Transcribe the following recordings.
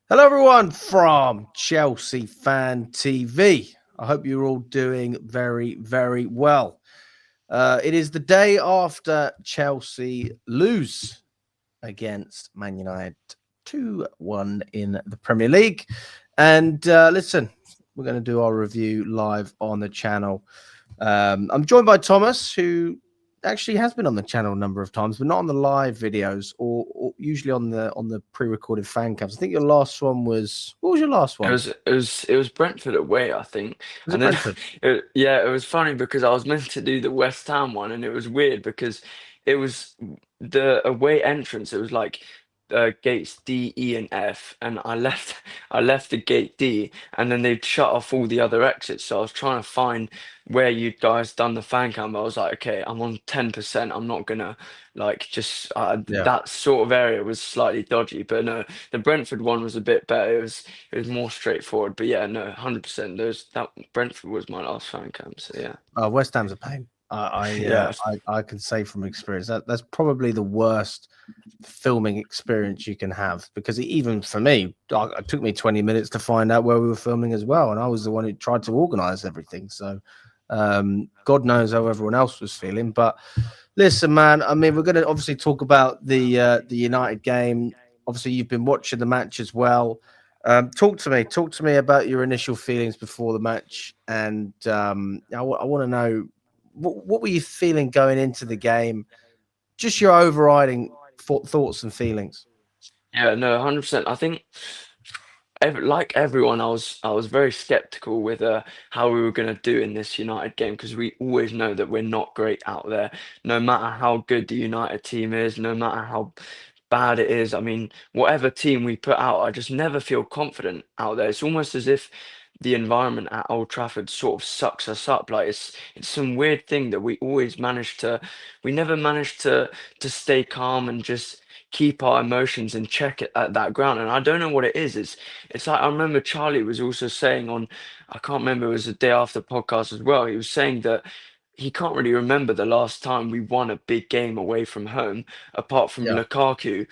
Hello, everyone from Chelsea Fan TV. I hope you're all doing very, very well. It is the day after Chelsea lose against Man United 2-1 in the Premier League. And listen, we're going to do our review live on the channel. I'm joined by Thomas, who actually has been on the channel a number of times, but not on the live videos or usually on the pre-recorded fan cams. I think your last one was, what was your last It one? was it was it was Brentford away, I think. Was it And then Brentford? it was funny because I was meant to do the West Ham one, and it was weird because it was the away entrance. It was like gates D, E, and F, and I left the gate D, and then they'd shut off all the other exits. So I was trying to find where you guys done the fan cam. I was like, okay, I'm on 10%. I'm not gonna like just Yeah. that sort of area was slightly dodgy, but no, the Brentford one was a bit better. It was more straightforward. But yeah, no, 100%. That Brentford was my last fan cam. So yeah, West Ham's a pain. yeah, I can say from experience that's probably the worst filming experience you can have, because even for me, it took me 20 minutes to find out where we were filming as well, and I was the one who tried to organize everything. So God knows how everyone else was feeling. But listen, man, I mean, we're going to obviously talk about the United game. Obviously, you've been watching the match as well. Talk to me about your initial feelings before the match, and I want to know what were you feeling going into the game? Just your overriding thoughts and feelings. yeah, no, 100%. I think. Like everyone, I was very skeptical with how we were going to do in this United game because we always know that we're not great out there. No matter how good the United team is, no matter how bad it is. I mean, whatever team we put out, I just never feel confident out there. It's almost as if the environment at Old Trafford sort of sucks us up. Like it's some weird thing that we never manage to stay calm and just keep our emotions in check at that ground. And I don't know what it is. It's like I remember Charlie was also saying on, I can't remember, it was the day after podcast as well. He was saying that he can't really remember the last time we won a big game away from home, apart from Yeah. Lukaku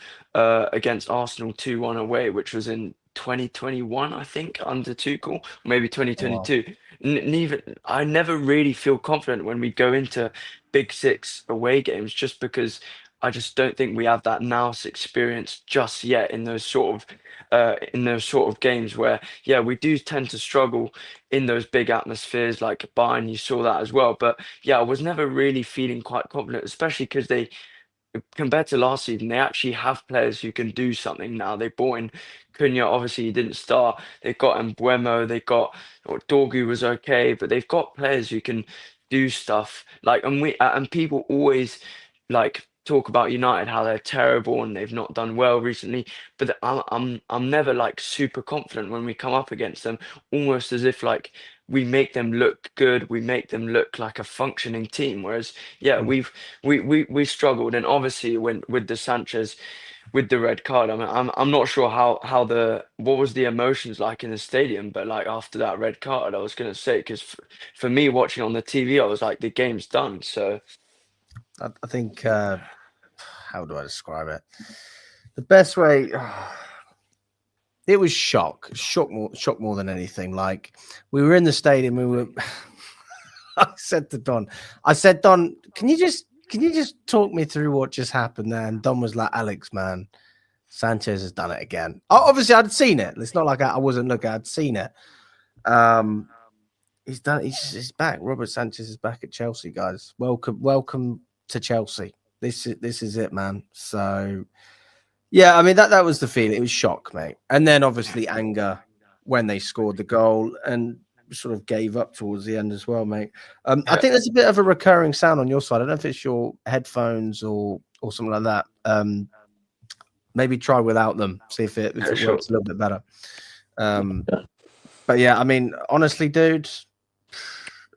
against Arsenal 2-1 away, which was in 2021, I think, under Tuchel, maybe Wow. 2022. Neither I never really feel confident when we go into Big Six away games, just because I just don't think we have that nous experience just yet in those sort of games where, yeah, we do tend to struggle in those big atmospheres like Bayern. You saw that as well, but yeah, I was never really feeling quite confident, especially because they, compared to last season, they actually have players who can do something now. They brought in Cunha, obviously he didn't start. They've got Mbuemo, they got, or Dorgu was okay, but they've got players who can do stuff. Like, and people always like talk about United how they're terrible and they've not done well recently. But I'm never like super confident when we come up against them, almost as if like we make them look good, we make them look like a functioning team. Whereas yeah, Mm. we struggled, and obviously when with the Sanchez with the red card, I mean, I'm not sure how the what was the emotions like in the stadium, but like after that red card, I was gonna say because for me watching on the TV, I was like the game's done. So I think how do I describe it? The best way. It was shock more than anything. Like, we were in the stadium, we were. I said to Don, Don, can you just talk me through what just happened there? And Don was like, Alex, man, Sanchez has done it again. Obviously, I'd seen it. It's not like I wasn't looking. I'd seen it. Um, he's done. He's back. Robert Sanchez is back at Chelsea, guys. Welcome to Chelsea. This is it, man. So yeah, I mean that was the feeling. It was shock, mate, and then obviously anger when they scored the goal and sort of gave up towards the end as well, mate. I yeah, think there's a bit of a recurring sound on your side. I don't know if it's your headphones or something like that. Maybe try without them. See if yeah, it sure. works a little bit better. Um, but yeah, I mean, honestly, dude,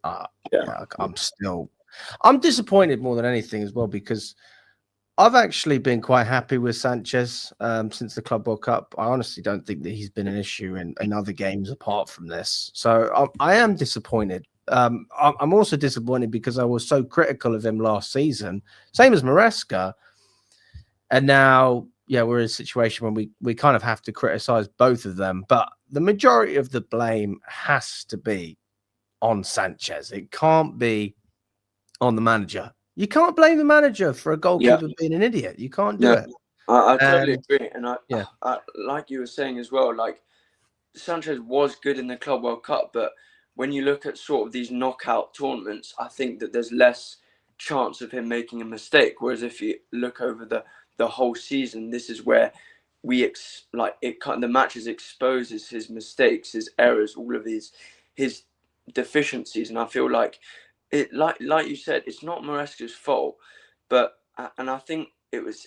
Yeah. yeah, I'm disappointed more than anything as well, because I've actually been quite happy with Sanchez since the Club World Cup. I honestly don't think that he's been an issue in other games apart from this. So I am disappointed. I'm also disappointed because I was so critical of him last season, same as Maresca. And now yeah, we're in a situation when we kind of have to criticize both of them, but the majority of the blame has to be on Sanchez. It can't be on the manager. You can't blame the manager for a Yeah, goalkeeper being an idiot. You can't do no, it. I totally And agree. And yeah, I like you were saying as well, like Sanchez was good in the Club World Cup, but when you look at sort of these knockout tournaments, I think that there's less chance of him making a mistake. Whereas if you look over the whole season, this is where the matches exposes his mistakes, his errors, all of his deficiencies, and I feel like like you said, it's not Maresca's fault, but and I think it was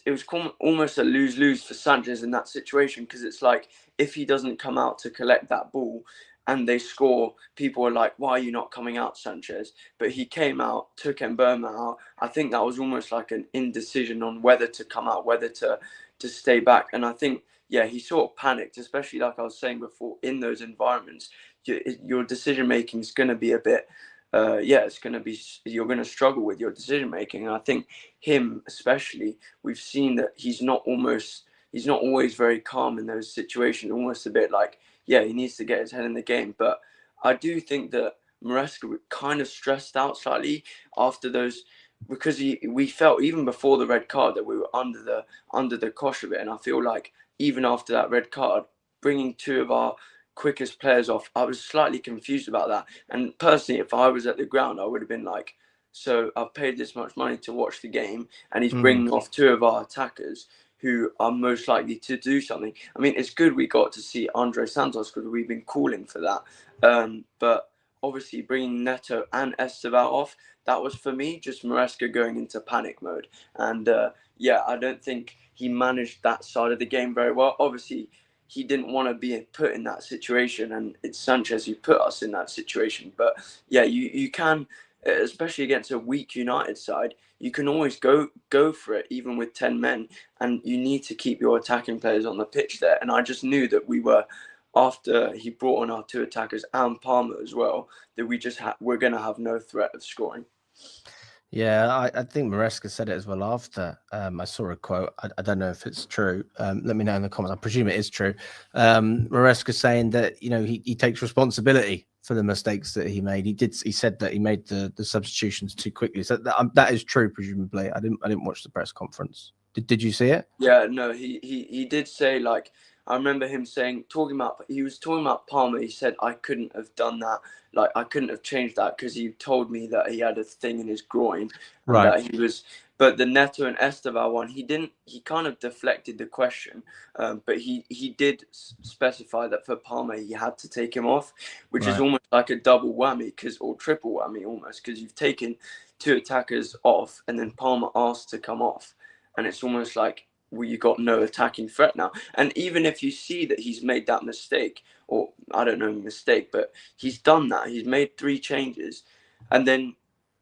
almost a lose-lose for Sanchez in that situation, because it's like if he doesn't come out to collect that ball and they score, people are like, why are you not coming out, Sanchez? But he came out, took Mbeumo out. I think that was almost like an indecision on whether to come out, whether to stay back. And I think, yeah, he sort of panicked, especially like I was saying before, in those environments. Your decision making is going to be a bit, it's going to be, you're going to struggle with your decision making. And I think him especially, we've seen that he's not always very calm in those situations, almost a bit like, yeah, he needs to get his head in the game. But I do think that Maresca was kind of stressed out slightly after those, because we felt even before the red card that we were under the cosh of it. And I feel like even after that red card, bringing two of our quickest players off, I was slightly confused about that. And personally, if I was at the ground, I would have been like, so I've paid this much money to watch the game, and he's bringing off two of our attackers who are most likely to do something. I mean, it's good we got to see Andre Santos because we've been calling for that. But obviously bringing Neto and Esteval off, that was for me just Maresca going into panic mode. And I don't think he managed that side of the game very well. Obviously, he didn't want to be put in that situation, and it's Sanchez who put us in that situation. But yeah, you can, especially against a weak United side, you can always go for it, even with 10 men, and you need to keep your attacking players on the pitch there. And I just knew that after he brought on our two attackers and Palmer as well, that we're going to have no threat of scoring. Yeah, I think Maresca said it as well after. I saw a quote. I don't know if it's true. Let me know in the comments. I presume it is true. Maresca saying that, he takes responsibility for the mistakes that he made. He said that he made the substitutions too quickly. So that is true, presumably. I didn't watch the press conference. Did you see it? Yeah, no, he did say, like, I remember him he was talking about Palmer. He said, I couldn't have done that. Like, I couldn't have changed that because he told me that he had a thing in his groin, and Right. that but the Neto and Esteval one, he kind of deflected the question, but he did specify that for Palmer, he had to take him off, which is almost like a double whammy, or triple whammy almost, because you've taken two attackers off and then Palmer asked to come off. And it's almost like, well, you got no attacking threat now. And even if you see that he's made that mistake, or I don't know, mistake, but he's done that. He's made 3 changes. And then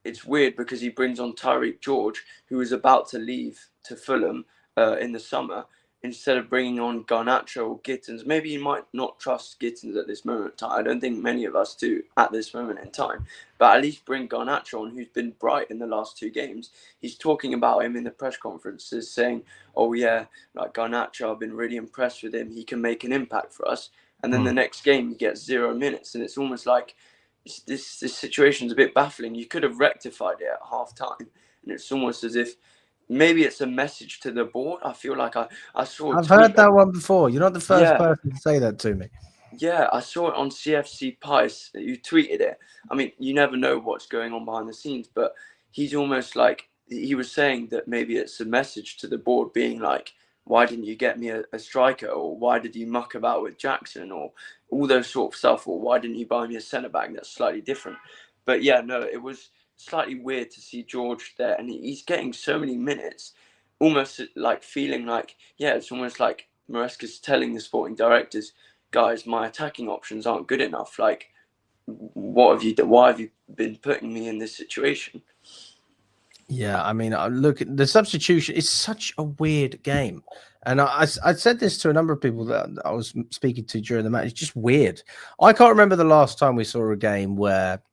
it's weird because he brings on Tyreek George, who is about to leave to Fulham in the summer, instead of bringing on Garnacho or Gittins. Maybe you might not trust Gittins at this moment in time. I don't think many of us do at this moment in time. But at least bring Garnacho on, who's been bright in the last 2 games. He's talking about him in the press conferences, saying, oh yeah, like Garnacho, I've been really impressed with him. He can make an impact for us. And then the next game, he gets 0 minutes. And it's almost like this situation's a bit baffling. You could have rectified it at half time. And it's almost as if maybe it's a message to the board. I feel like I saw I've heard that one before. You're not the first Yeah. person to say that to me. Yeah, I saw it on cfctvyt. You tweeted it. I mean, you never know what's going on behind the scenes, but he's almost like, he was saying that maybe it's a message to the board being like, why didn't you get me a striker? Or why did you muck about with Jackson? Or all those sort of stuff. Or why didn't you buy me a centre-back that's slightly different? But yeah, no, it was slightly weird to see George there. And he's getting so many minutes, almost like feeling like, yeah, it's almost like Maresca's telling the sporting directors, guys, my attacking options aren't good enough. Like, what have you done? Why have you been putting me in this situation? Yeah, I mean, look, the substitution is such a weird game. And I said this to a number of people that I was speaking to during the match. It's just weird. I can't remember the last time we saw a game where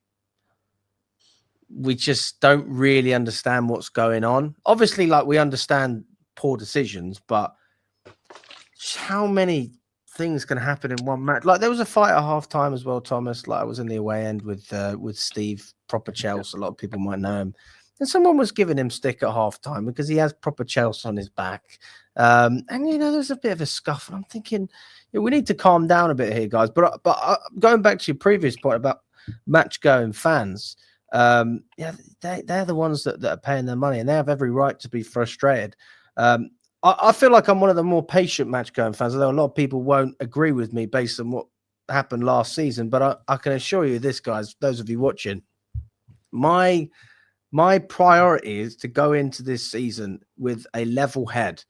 we just don't really understand what's going on. Obviously, like, we understand poor decisions, but just how many things can happen in one match. Like there was a fight at half time as well, Thomas. Like I was in the away end with Steve, proper Chelsea. A lot of people might know him. And someone was giving him stick at half time because he has proper Chelsea on his back. And there's a bit of a scuffle. I'm thinking, we need to calm down a bit here, guys. But going back to your previous point about match going fans, they're the ones that are paying their money, and they have every right to be frustrated. I feel like I'm one of the more patient match going fans, although a lot of people won't agree with me based on what happened last season. But I can assure you this, guys, those of you watching, my priority is to go into this season with a level head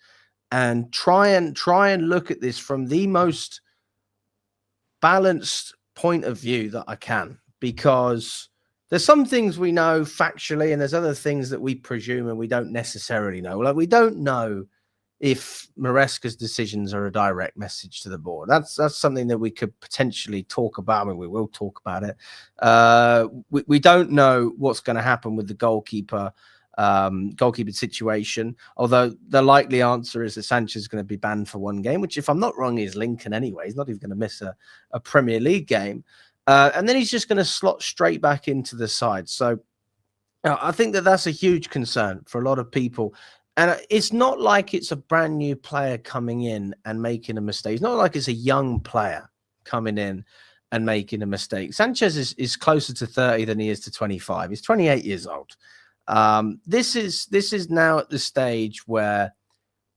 and try and look at this from the most balanced point of view that I can, because there's some things we know factually and there's other things that we presume and we don't necessarily know. Like we don't know if Maresca's decisions are a direct message to the board. That's something that we could potentially talk about. I mean, we will talk about it. We don't know what's going to happen with the goalkeeper situation, although the likely answer is that Sanchez is going to be banned for one game, which, if I'm not wrong, is Lincoln anyway. He's not even going to miss a Premier League game. And then he's just going to slot straight back into the side. So I think that's a huge concern for a lot of people. And it's not like it's a brand new player coming in and making a mistake. It's not like it's a young player coming in and making a mistake. Sanchez is closer to 30 than he is to 25. He's 28 years old. This is now at the stage where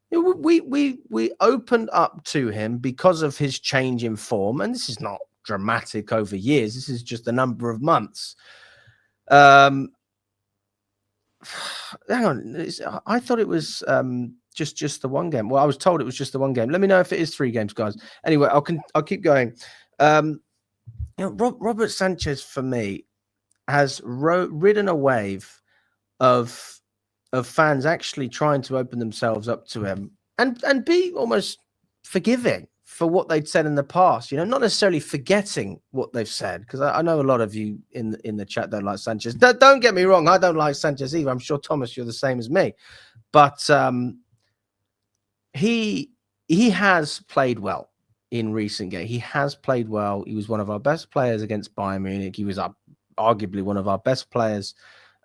we opened up to him because of his change in form, and this is not dramatic over years. This is just a number of months. Hang on, I thought it was just the one game. Well, I was told it was just the one game. Let me know if it is 3 games, guys. Anyway, I'll keep going. Robert Sanchez for me has ridden a wave of fans actually trying to open themselves up to him and be almost forgiving for what they'd said in the past, not necessarily forgetting what they've said, because I know a lot of you in the chat don't like Sanchez. Don't get me wrong, I don't like Sanchez either. I'm sure, Thomas, you're the same as me. But he has played well in recent games. He has played well. He was one of our best players against Bayern Munich. He was arguably one of our best players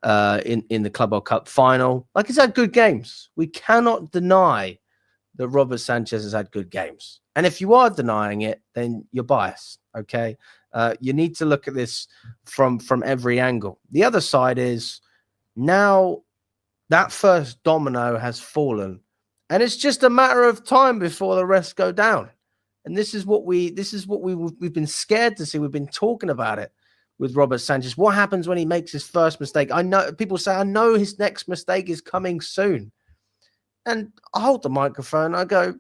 in the Club World Cup final. Like, he's had good games. We cannot deny that Robert Sanchez has had good games. And if you are denying it, then you're biased, okay? You need to look at this from every angle. The other side is now that first domino has fallen, and it's just a matter of time before the rest go down. And this is what we've been scared to see. We've been talking about it with Robert Sanchez. What happens when he makes his first mistake? I know people say, I know his next mistake is coming soon. And I hold the microphone. I go,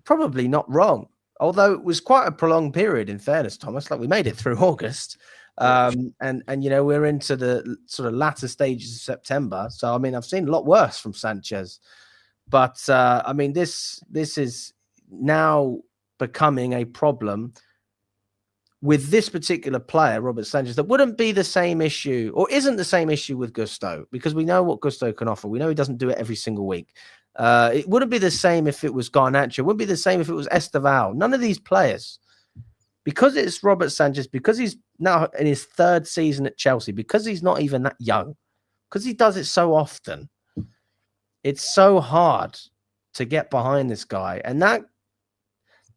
probably not wrong. Although it was quite a prolonged period, in fairness, Thomas. Like, we made it through August. And we're into the sort of latter stages of September. So, I mean, I've seen a lot worse from Sanchez. But, I mean, this is now becoming a problem with this particular player, Robert Sanchez, that wouldn't be the same issue, or isn't the same issue with Gusto, because we know what Gusto can offer. We know he doesn't do it every single week. It wouldn't be the same if it was Garnacho. It wouldn't be the same if it was Esteval. None of these players. Because it's Robert Sanchez, because he's now in his 3rd season at Chelsea, because he's not even that young, because he does it so often, it's so hard to get behind this guy. And that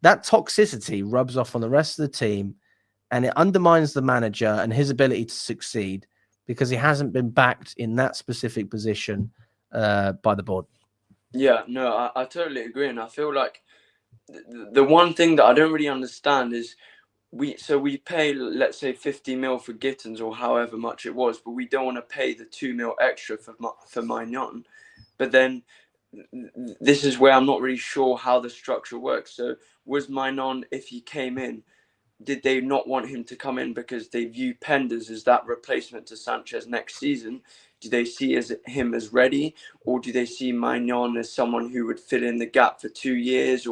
toxicity rubs off on the rest of the team, and it undermines the manager and his ability to succeed because he hasn't been backed in that specific position by the board. Yeah, no, I totally agree. And I feel like the one thing that I don't really understand is we pay, let's say, 50 mil for Gittins or however much it was, but we don't want to pay the 2 mil extra for Maignan. But then this is where I'm not really sure how the structure works. So was Maignan, if he came in, did they not want him to come in because they view Penders as that replacement to Sanchez next season? Do they see him as ready, or do they see Maignan as someone who would fill in the gap for 2 years,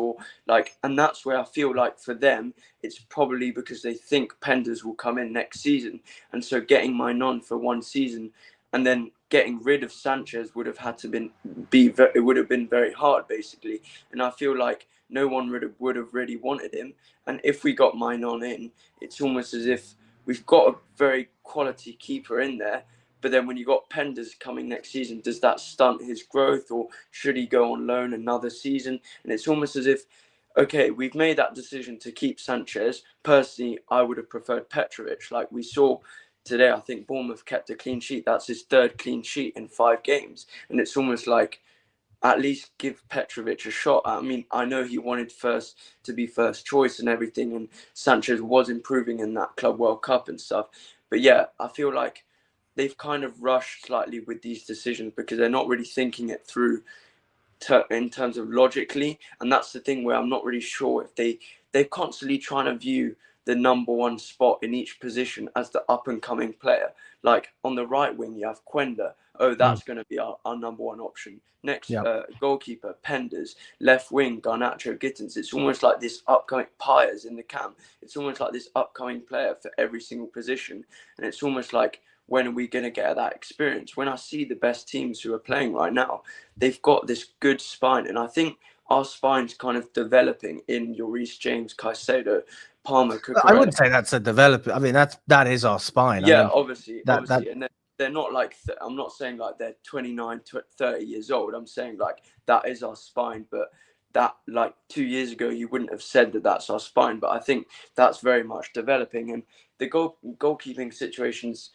and that's where I feel like for them it's probably because they think Penders will come in next season, and so getting Maignan for 1 season and then getting rid of Sanchez would have had to it would have been very hard, basically. And I feel like no one would have really wanted him. And if we got Mainon in, it's almost as if we've got a very quality keeper in there. But then when you got Penders coming next season, does that stunt his growth, or should he go on loan another season? And it's almost as if, okay, we've made that decision to keep Sanchez. Personally, I would have preferred Petrovic. Like we saw today, I think Bournemouth kept a clean sheet. That's his third clean sheet in 5 games. And it's almost like, at least give Petrovic a shot. I mean, I know he wanted to be first choice and everything, and Sanchez was improving in that Club World Cup and stuff. But yeah, I feel like they've kind of rushed slightly with these decisions because they're not really thinking it through in terms of logically. And that's the thing where I'm not really sure if they're constantly trying to view the number one spot in each position as the up and coming player. Like on the right wing, you have Quenda. Oh, that's going to be our number one option. Next, goalkeeper, Penders. Left wing, Garnacho, Gittins. It's almost like this upcoming Pyers in the camp. It's almost like this upcoming player for every single position. And it's almost like, when are we going to get that experience? When I see the best teams who are playing right now, they've got this good spine. And I think our spine's kind of developing in your Reece James, Caicedo, Palmer, Cucurella. I wouldn't say that's a development. I mean, that is our spine. Yeah, I mean, obviously. And they're not like, I'm not saying like they're 29, 30 years old. I'm saying like that is our spine. But that, like 2 years ago, you wouldn't have said that that's our spine. But I think that's very much developing. And the goalkeeping situation's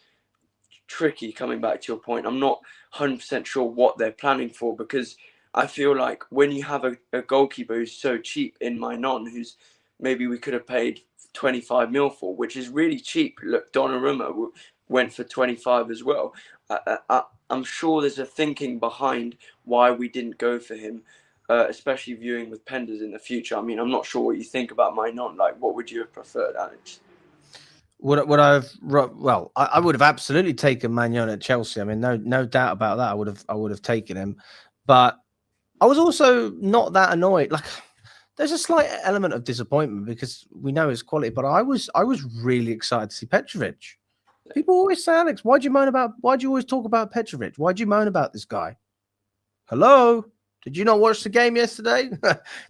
tricky, coming back to your point. I'm not 100% sure what they're planning for, because I feel like when you have a goalkeeper who's so cheap in Mainon, who's maybe we could have paid 25 mil for, which is really cheap. Look, Donnarumma went for 25 as well. I'm sure there's a thinking behind why we didn't go for him, especially viewing with Penders in the future. I mean, I'm not sure what you think about Mainon. Like, what would you have preferred, Alex? I would have absolutely taken Magnon at Chelsea. I mean, no doubt about that. I would have taken him, but I was also not that annoyed. Like, there's a slight element of disappointment because we know his quality, but I was really excited to see Petrovic. People always say, Alex, why do you always talk about Petrovic? Why do you moan about this guy? Hello? Did you not watch the game yesterday?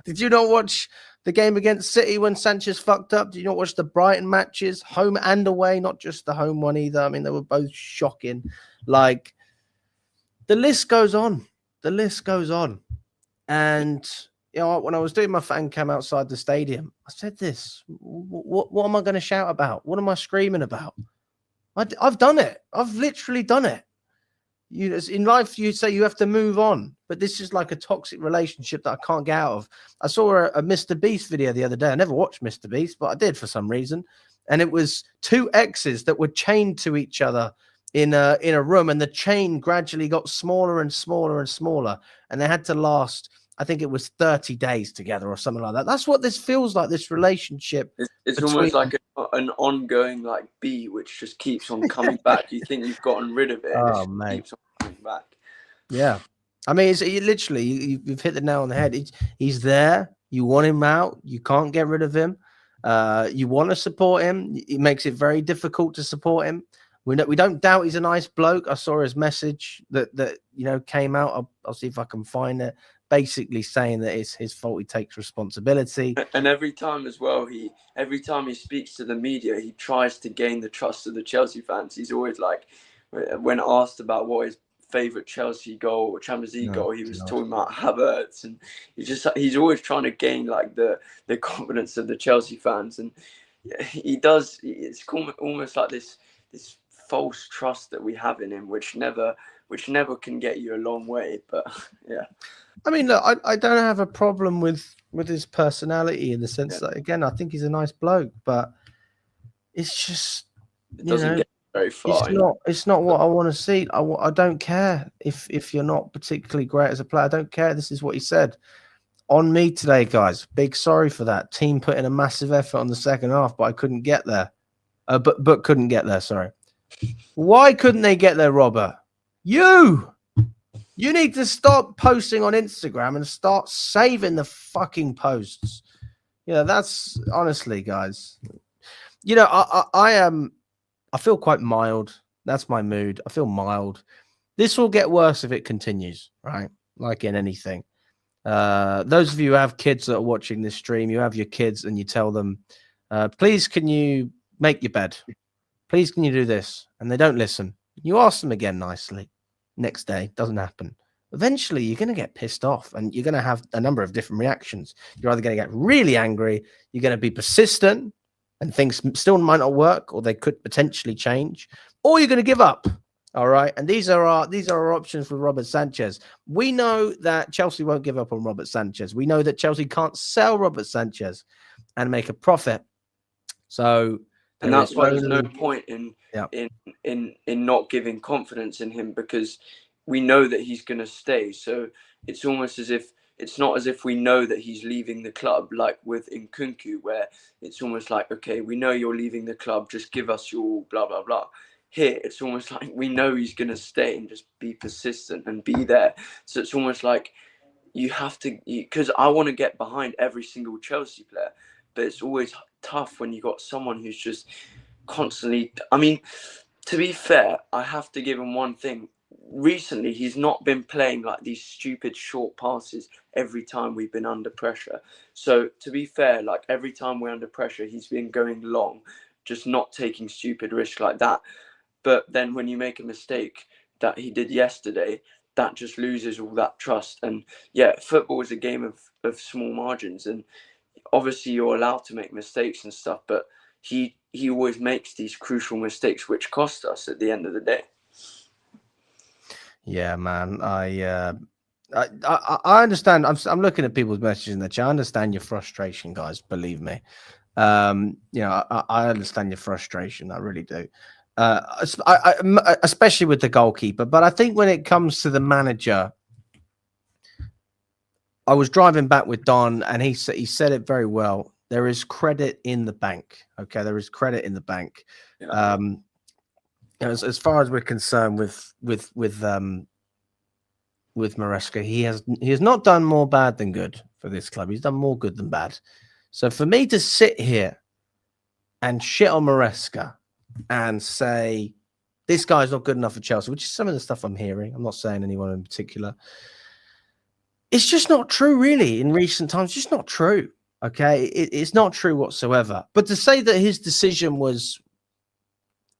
Did you not watch the game against City when Sanchez fucked up? Did you not watch the Brighton matches, home and away, not just the home one either? I mean, they were both shocking. Like, the list goes on. The list goes on. And, you know, when I was doing my fan cam outside the stadium, I said this. What am I going to shout about? What am I screaming about? I've done it. I've literally done it. In life, you say you have to move on, but this is like a toxic relationship that I can't get out of. I saw a Mr. Beast video the other day. I never watched Mr. Beast, but I did for some reason. And it was 2 exes that were chained to each other in a room, and the chain gradually got smaller and smaller and smaller, and they had to last, I think it was 30 days together or something like that. That's what this feels like, this relationship. It's almost like an ongoing like bee, which just keeps on coming back. You think you've gotten rid of it, and it mate. Keeps on coming back. Yeah. I mean, it's literally, you've hit the nail on the head. He's there. You want him out. You can't get rid of him. You want to support him. It makes it very difficult to support him. We don't doubt he's a nice bloke. I saw his message that came out. I'll see if I can find it. Basically saying that it's his fault. He takes responsibility. And every time as well, every time he speaks to the media, he tries to gain the trust of the Chelsea fans. He's always like, when asked about what his favorite Chelsea goal or Champions League goal, he was talking about Havertz, and he's always trying to gain like the confidence of the Chelsea fans, and he does. It's almost like this false trust that we have in him, which never can get you a long way. But yeah, I mean, look, I don't have a problem with his personality in the sense that, again, I think he's a nice bloke, but it's just, it doesn't get very far. It's not what I want to see. I don't care if you're not particularly great as a player. I don't care. This is what he said on me today, guys. Big sorry for that. Team put in a massive effort on the second half, but I couldn't get there. But couldn't get there. Sorry. Why couldn't they get there, Robert? You need to stop posting on Instagram and start saving the fucking posts. That's honestly, guys. I feel quite mild. That's my mood. I feel mild. This will get worse if it continues, right? Like in anything. Those of you who have kids that are watching this stream, you have your kids and you tell them, please, can you make your bed? Please, can you do this? And they don't listen. You ask them again nicely. Next day, doesn't happen. Eventually, you're going to get pissed off and you're going to have a number of different reactions. You're either going to get really angry, you're going to be persistent, and things still might not work, or they could potentially change, or you're going to give up. All right. And these are our options for Robert Sanchez. We know that Chelsea won't give up on Robert Sanchez. We know that Chelsea can't sell Robert Sanchez and make a profit. So, and that's why there's no point in not giving confidence in him, because we know that he's going to stay. So it's almost as if it's not as if we know that he's leaving the club, like with Nkunku, where it's almost like, okay, we know you're leaving the club, just give us your blah, blah, blah. Here, it's almost like we know he's going to stay and just be persistent and be there. So it's almost like you have to, because I want to get behind every single Chelsea player, but it's always tough when you got someone who's just constantly, I mean, to be fair, I have to give him one thing. Recently, he's not been playing like these stupid short passes every time we've been under pressure. So to be fair, like every time we're under pressure, he's been going long, just not taking stupid risks like that. But then when you make a mistake that he did yesterday, that just loses all that trust. And yeah, football is a game of small margins, and obviously you're allowed to make mistakes and stuff, but he always makes these crucial mistakes which cost us at the end of the day. Yeah, man. I understand. I'm looking at people's messages in the chat. I understand your frustration, guys. Believe me. I understand your frustration. I really do. Especially with the goalkeeper. But I think when it comes to the manager, I was driving back with Don, and he said it very well. There is credit in the bank. Okay, there is credit in the bank. Yeah. As far as we're concerned with Maresca, he has not done more bad than good for this club. He's done more good than bad. So for me to sit here and shit on Maresca and say this guy's not good enough for Chelsea, which is some of the stuff I'm hearing, I'm not saying anyone in particular, it's just not true, really. In recent times, just not true. Okay, it's not true whatsoever. But to say that his decision was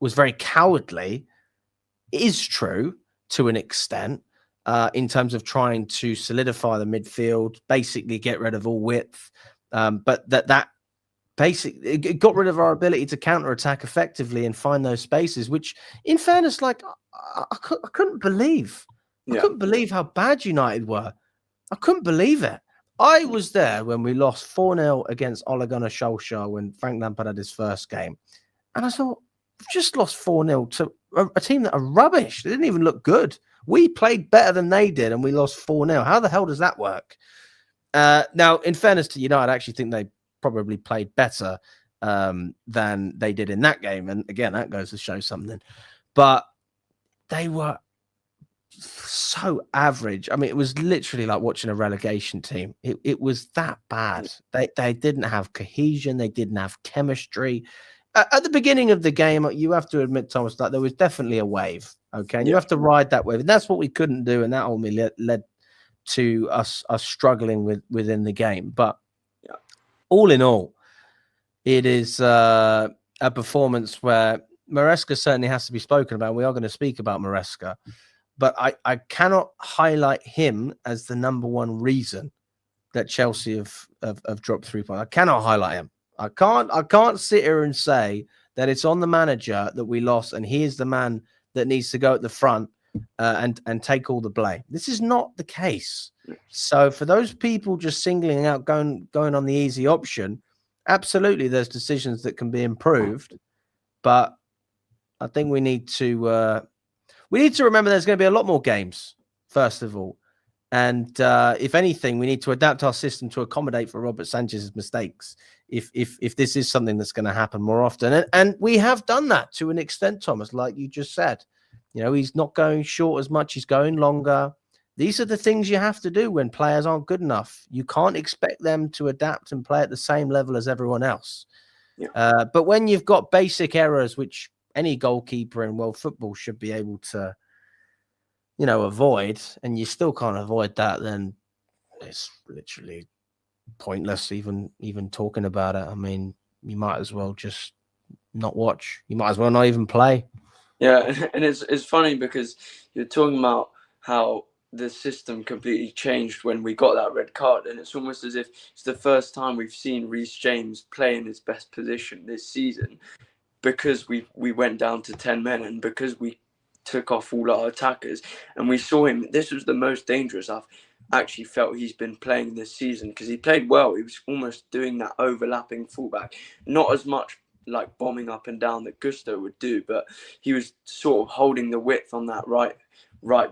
very cowardly is true to an extent, in terms of trying to solidify the midfield, basically get rid of all width. But that basically it got rid of our ability to counter-attack effectively and find those spaces, which, in fairness, like I couldn't believe. I couldn't believe how bad United were. I couldn't believe it. I was there when we lost 4-0 against Ole Gunnar Solskjaer when Frank Lampard had his first game. And I thought, we've just lost 4-0 to a team that are rubbish. They didn't even look good. We played better than they did, and we lost 4-0. How the hell does that work? Now, in fairness to United, I actually think they probably played better than they did in that game. And again, that goes to show something. But they were so average. I mean, it was literally like watching a relegation team. It was that bad. They didn't have cohesion. They didn't have chemistry. At the beginning of the game, you have to admit, Thomas, that there was definitely a wave. Okay, and you have to ride that wave, and that's what we couldn't do, and that only led to us struggling within the game. But all in all, it is a performance where Maresca certainly has to be spoken about. We are going to speak about Maresca, but I cannot highlight him as the number one reason that Chelsea have dropped 3 points. I cannot highlight him. I can't sit here and say that it's on the manager that we lost and he is the man that needs to go at the front and take all the blame. This is not the case. So for those people just singling out going on the easy option, absolutely there's decisions that can be improved, but I think we need to remember there's going to be a lot more games, first of all. And if anything, we need to adapt our system to accommodate for Robert Sanchez's mistakes. If this is something that's going to happen more often, and we have done that to an extent, Thomas, like you just said. You know, he's not going short as much; he's going longer. These are the things you have to do when players aren't good enough. You can't expect them to adapt and play at the same level as everyone else. But when you've got basic errors, which any goalkeeper in world football should be able to, avoid, and you still can't avoid that, then it's literally pointless even talking about it. I mean, you might as well just not watch. You might as well not even play. Yeah, and it's funny because you're talking about how the system completely changed when we got that red card, and it's almost as if it's the first time we've seen Reece James play in his best position this season, because we went down to 10 men and because we took off all our attackers, and we saw him. This was the most dangerous I've actually felt he's been playing this season, because he played well. He was almost doing that overlapping fullback, not as much like bombing up and down that Gusto would do, but he was sort of holding the width on that right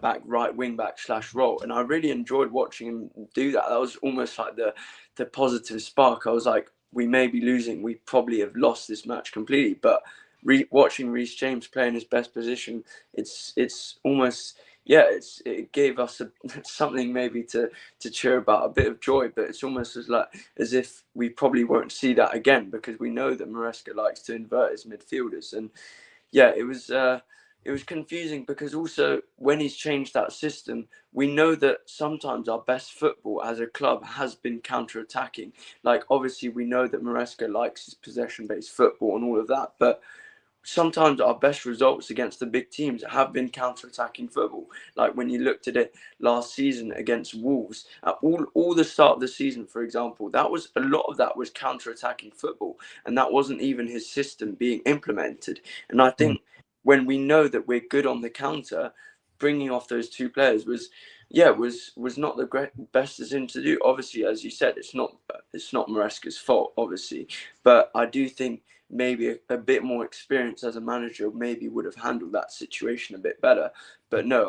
back, right wing back / role, and I really enjoyed watching him do that. That was almost like the positive spark. I was like, we may be losing, we probably have lost this match completely, but watching Reece James play in his best position, it's almost, yeah, it gave us something maybe to cheer about, a bit of joy, but it's almost as if we probably won't see that again, because we know that Maresca likes to invert his midfielders. And yeah, it was confusing, because also when he's changed that system, we know that sometimes our best football as a club has been counter-attacking. Like, obviously we know that Maresca likes his possession-based football and all of that, but sometimes our best results against the big teams have been counter-attacking football. Like when you looked at it last season against Wolves, at all the start of the season, for example, that was a lot of that was counter-attacking football, and that wasn't even his system being implemented. And I think when we know that we're good on the counter, bringing off those two players was not the best decision to do. Obviously, as you said, it's not Maresca's fault, obviously, but I do think maybe a bit more experience as a manager maybe would have handled that situation a bit better. But no,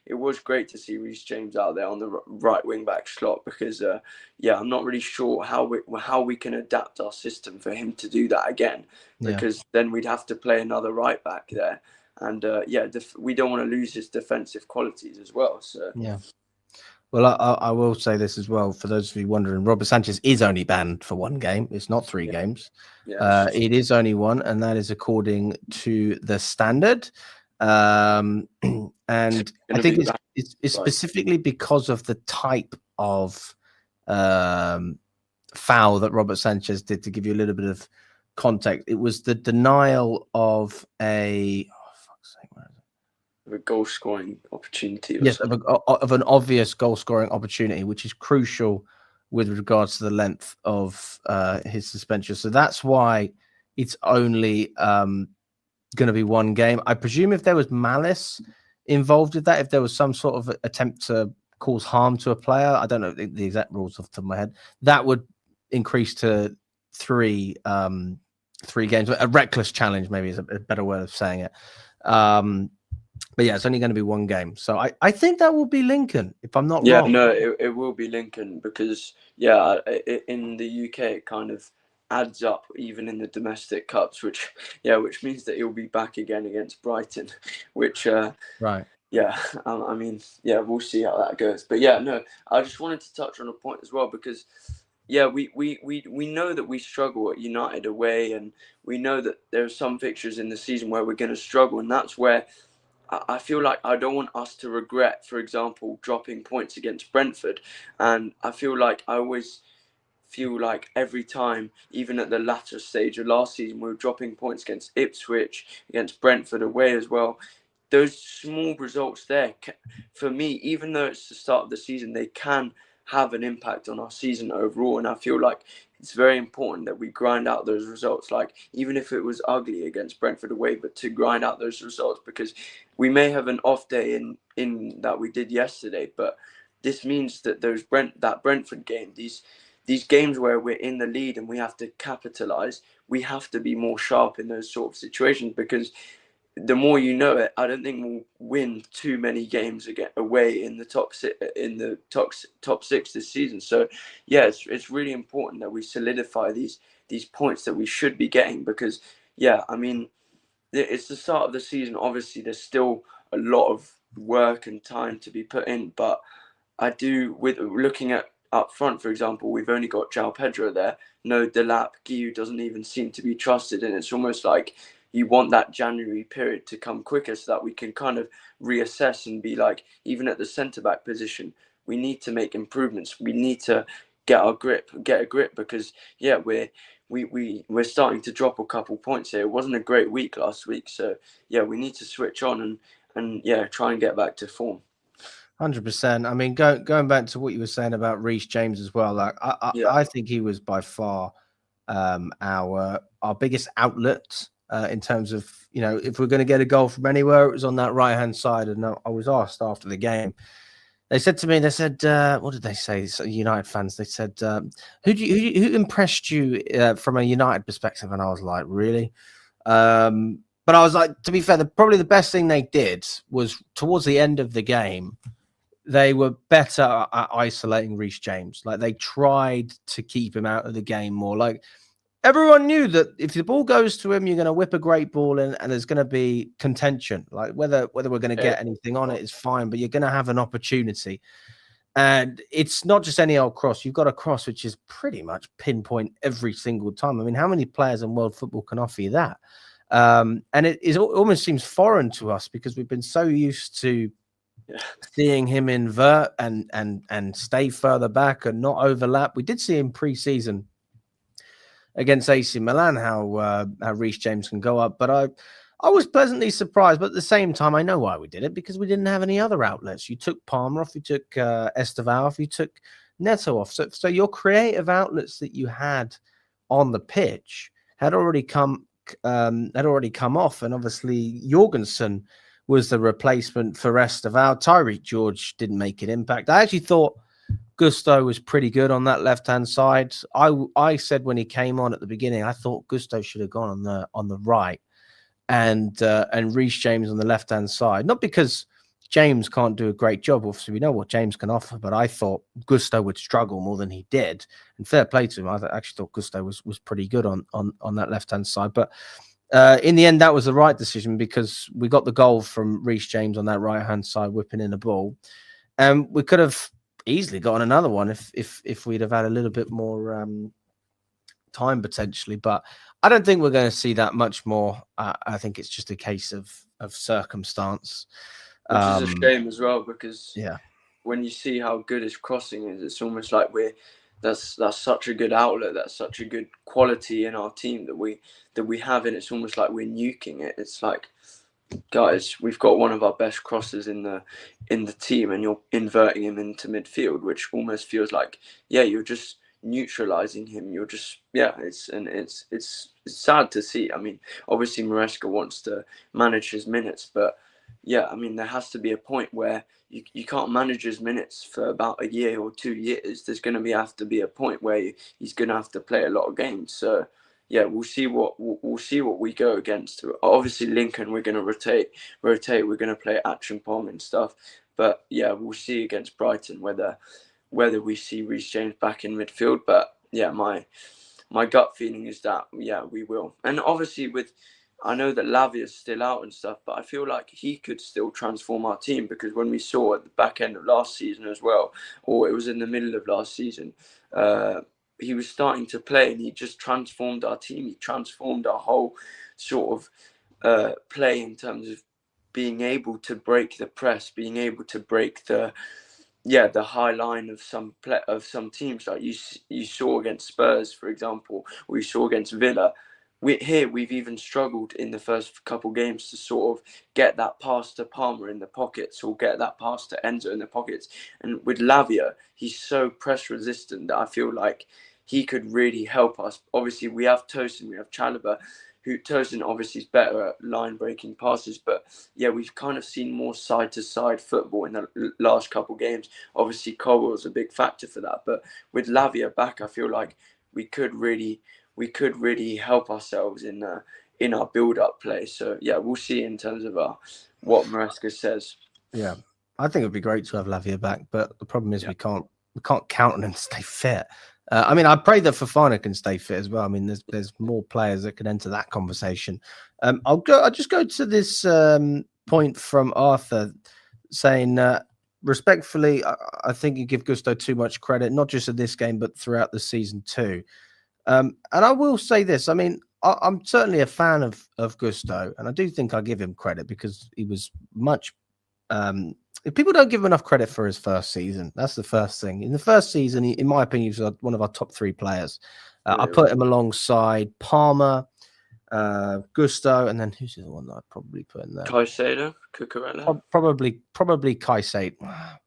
it was great to see Reece James out there on the right wing back slot, because I'm not really sure how we can adapt our system for him to do that again, because then we'd have to play another right back there, and we don't want to lose his defensive qualities as well. So Yeah. Well, I will say this as well, for those of you wondering, Robert Sanchez is only banned for one game. It's not 3 games. It is only one, and that is according to the standard. And I think it's specifically because of the type of foul that Robert Sanchez did. To give you a little bit of context, it was the denial of a goal scoring opportunity. Yes, of an obvious goal scoring opportunity, which is crucial with regards to the length of his suspension. So that's why it's only going to be 1 game. I presume if there was malice involved with that, if there was some sort of attempt to cause harm to a player, I don't know the exact rules off the top of my head, that would increase to 3 games. A reckless challenge maybe is a better way of saying it. But yeah, it's only going to be 1 game. So I think that will be Lincoln, if I'm not wrong. Yeah, no, it will be Lincoln, because in the UK it kind of adds up even in the domestic cups, which means that he'll be back again against Brighton, which right. Yeah, I mean, we'll see how that goes. But yeah, no, I just wanted to touch on a point as well, because we know that we struggle at United away, and we know that there are some fixtures in the season where we're going to struggle, and that's where I feel like I don't want us to regret, for example, dropping points against Brentford. And I feel like I always feel like every time, even at the latter stage of last season, we were dropping points against Ipswich, against Brentford away as well. Those small results there, for me, even though it's the start of the season, they can have an impact on our season overall. And I feel like it's very important that we grind out those results, like even if it was ugly against Brentford away, but to grind out those results, because we may have an off day in that we did yesterday, but this means that that Brentford game, these games where we're in the lead and we have to capitalize, we have to be more sharp in those sort of situations, because the more you know it, I don't think we'll win too many games away in the top 6 this season. So yeah, it's really important that we solidify these points that we should be getting, because I mean, it's the start of the season. Obviously, there's still a lot of work and time to be put in, but I do, with looking at up front, for example, we've only got Joao Pedro there, no Delap, Guiu doesn't even seem to be trusted, and it's almost like you want that January period to come quicker so that we can kind of reassess and be like, even at the centre-back position, we need to make improvements. We need to get a grip, because we're starting to drop a couple points here. It wasn't a great week last week, so yeah, we need to switch on and yeah, try and get back to form. 100%. I mean, going back to what you were saying about Reece James as well, like I think he was by far our biggest outlet in terms of, you know, if we're going to get a goal from anywhere, it was on that right hand side. And I was asked after the game, they said to me, they said, what did they say? So United fans, they said, who impressed you from a United perspective? And I was like, really? But I was like, to be fair, probably the best thing they did was towards the end of the game, they were better at isolating Reece James. Like, they tried to keep him out of the game more. Like, everyone knew that if the ball goes to him, you're going to whip a great ball in, and there's going to be contention. Like, whether we're going to get anything on it is fine, but you're going to have an opportunity. And it's not just any old cross. You've got a cross which is pretty much pinpoint every single time. I mean, how many players in world football can offer you that? And it almost seems foreign to us because we've been so used to seeing him invert and stay further back and not overlap. We did see in pre-season against AC Milan how Reece James can go up, but I was pleasantly surprised. But at the same time, I know why we did it, because we didn't have any other outlets. You took Palmer off, you took Estevao off, you took Neto off. So your creative outlets that you had on the pitch had already come off, and obviously Jorgensen was the replacement for Estevao. Tyreek George didn't make an impact. I actually thought Gusto was pretty good on that left-hand side. I said when he came on at the beginning, I thought Gusto should have gone on the right, and Reece James on the left-hand side. Not because James can't do a great job. Obviously, we know what James can offer, but I thought Gusto would struggle more than he did. And fair play to him. I actually thought Gusto was pretty good on that left-hand side. But in the end, that was the right decision, because we got the goal from Reece James on that right-hand side, whipping in a ball. And we could have easily gotten another one if we'd have had a little bit more time potentially. But I don't think we're going to see that much more. I think it's just a case of circumstance. Which is a shame as well, because yeah, when you see how good his crossing is, it's almost like that's such a good outlet, that's such a good quality in our team that we have, and it's almost like we're nuking it. It's like, guys, we've got one of our best crosses in the team, and you're inverting him into midfield, which almost feels like, yeah, you're just neutralizing him. You're just, yeah, it's sad to see. I mean, obviously Maresca wants to manage his minutes, but yeah, I mean, there has to be a point where you can't manage his minutes for about a year or 2 years. There's going to have to be a point where he's going to have to play a lot of games. So yeah, we'll see what we go against. Obviously, Lincoln, we're going to rotate. We're going to play action palm and stuff. But yeah, we'll see against Brighton whether we see Reece James back in midfield. But yeah, my gut feeling is that yeah, we will. And obviously I know that Lavia's still out and stuff, but I feel like he could still transform our team, because when we saw at the back end of last season as well, or it was in the middle of last season, he was starting to play, and he just transformed our team. He transformed our whole sort of play in terms of being able to break the press, being able to break the high line of some teams, like you saw against Spurs, for example, or you saw against Villa. We've even struggled in the first couple games to sort of get that pass to Palmer in the pockets, or get that pass to Enzo in the pockets. And with Lavia, he's so press resistant that I feel like he could really help us. Obviously, we have Tosin, we have Chalobah, who Tosin obviously is better at line breaking passes, but yeah, we've kind of seen more side to side football in the last couple games. Obviously, Colwell's a big factor for that, but with Lavia back, I feel like we could really help ourselves in our build-up play. So yeah, we'll see in terms of what Maresca says. Yeah, I think it'd be great to have Lavia back, but the problem is we can't count on him to stay fit. I mean, I pray that Fofana can stay fit as well. I mean, there's more players that can enter that conversation. I'll just go to this point from Arthur saying, respectfully, I think you give Gusto too much credit, not just in this game, but throughout the season too. And I will say this. I mean, I'm certainly a fan of Gusto, and I do think I give him credit, because he was much People don't give him enough credit for his first season. That's the first thing. In the first season, in my opinion, he was one of our top 3 players. I put him alongside Palmer, Gusto, and then who's the other one that I'd probably put in there? Caicedo, Cucurella. Probably Caicedo.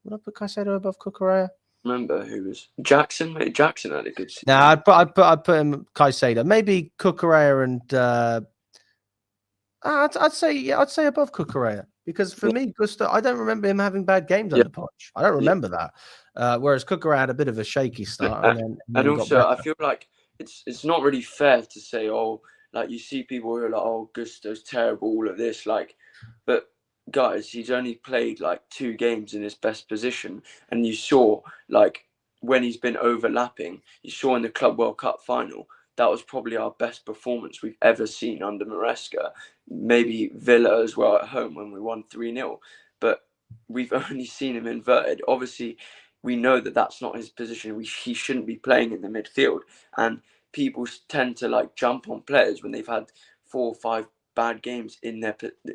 Would I put Caicedo above Cucurella? Remember who was Jackson? Mate, Jackson had a good season. No, I'd put him Caicedo. Maybe Cucurella and I'd say above Cucurella, because for me, Gusto, I don't remember him having bad games under Poch. I don't remember that. Whereas Cucurella had a bit of a shaky start, and also I feel like it's not really fair to say, oh, like you see people who are like, oh, Gusto's terrible, all of this, like, but guys, he's only played like 2 games in his best position, and you saw like when he's been overlapping, you saw in the Club World Cup final, that was probably our best performance we've ever seen under Maresca. Maybe Villa as well at home when we won 3-0, but we've only seen him inverted. Obviously, we know that that's not his position. He shouldn't be playing in the midfield, and people tend to like jump on players when they've had 4 or 5 bad games in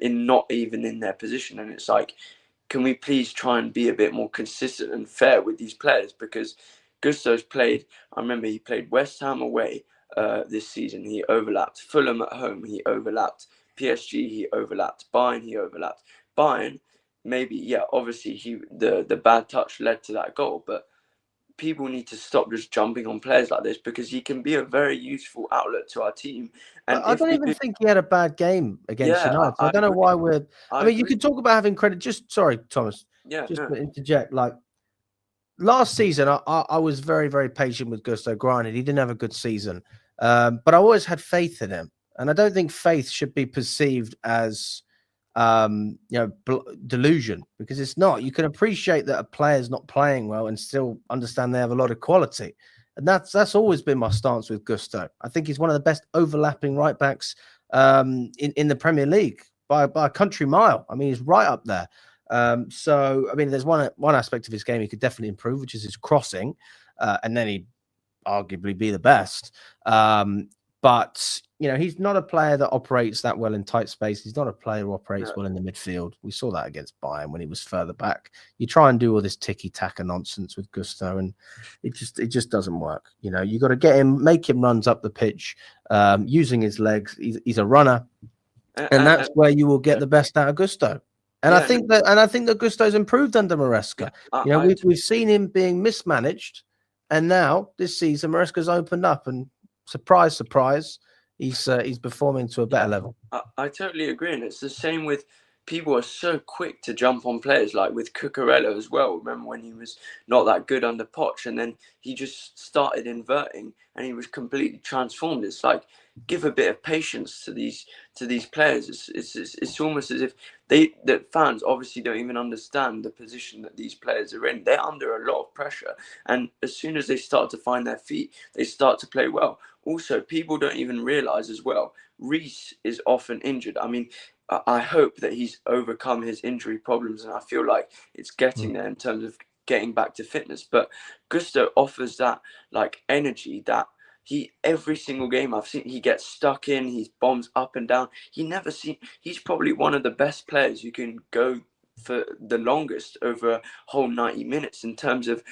not even in their position, and it's like, can we please try and be a bit more consistent and fair with these players? Because Gusto's played, I remember he played West Ham away this season, he overlapped. Fulham at home, he overlapped. PSG, he overlapped. Bayern, he overlapped. Bayern, maybe, yeah, obviously the bad touch led to that goal, but people need to stop just jumping on players like this, because he can be a very useful outlet to our team. And I don't even think he had a bad game against United. I don't know why we're. I mean, you could talk about having credit. Sorry, Thomas. Just to interject. Like last season, I was very, very patient with Gusto. Granted, he didn't have a good season, but I always had faith in him, and I don't think faith should be perceived as delusion, because it's not. You can appreciate that a player's not playing well and still understand they have a lot of quality. And that's always been my stance with Gusto. I think he's one of the best overlapping right backs in the Premier League by a country mile. I mean, he's right up there. So I mean, there's one aspect of his game he could definitely improve, which is his crossing, and then he'd arguably be the best. But he's not a player that operates that well in tight space. He's not a player who operates well in the midfield. We saw that against Bayern when he was further back. You try and do all this tiki-taka nonsense with Gusto, and it just doesn't work. You got to get him, make him runs up the pitch, using his legs. He's a runner, and that's where you will get the best out of Gusto. And I think that Gusto's improved under Maresca. We've seen him being mismanaged, and now this season Maresca's opened up, and surprise, surprise, he's performing to a better level. I totally agree, and it's the same with people are so quick to jump on players, like with Cucurella as well. Remember when he was not that good under Poch, and then he just started inverting, and he was completely transformed. It's like, give a bit of patience to these players. It's almost as if that fans obviously don't even understand the position that these players are in. They're under a lot of pressure, and as soon as they start to find their feet, they start to play well. Also, people don't even realize as well, Reece is often injured. I mean, I hope that he's overcome his injury problems, and I feel like it's getting there in terms of getting back to fitness. But Gusto offers that like energy that every single game I've seen, he gets stuck in, he bombs up and down. He's probably one of the best players who can go for the longest over a whole 90 minutes in terms of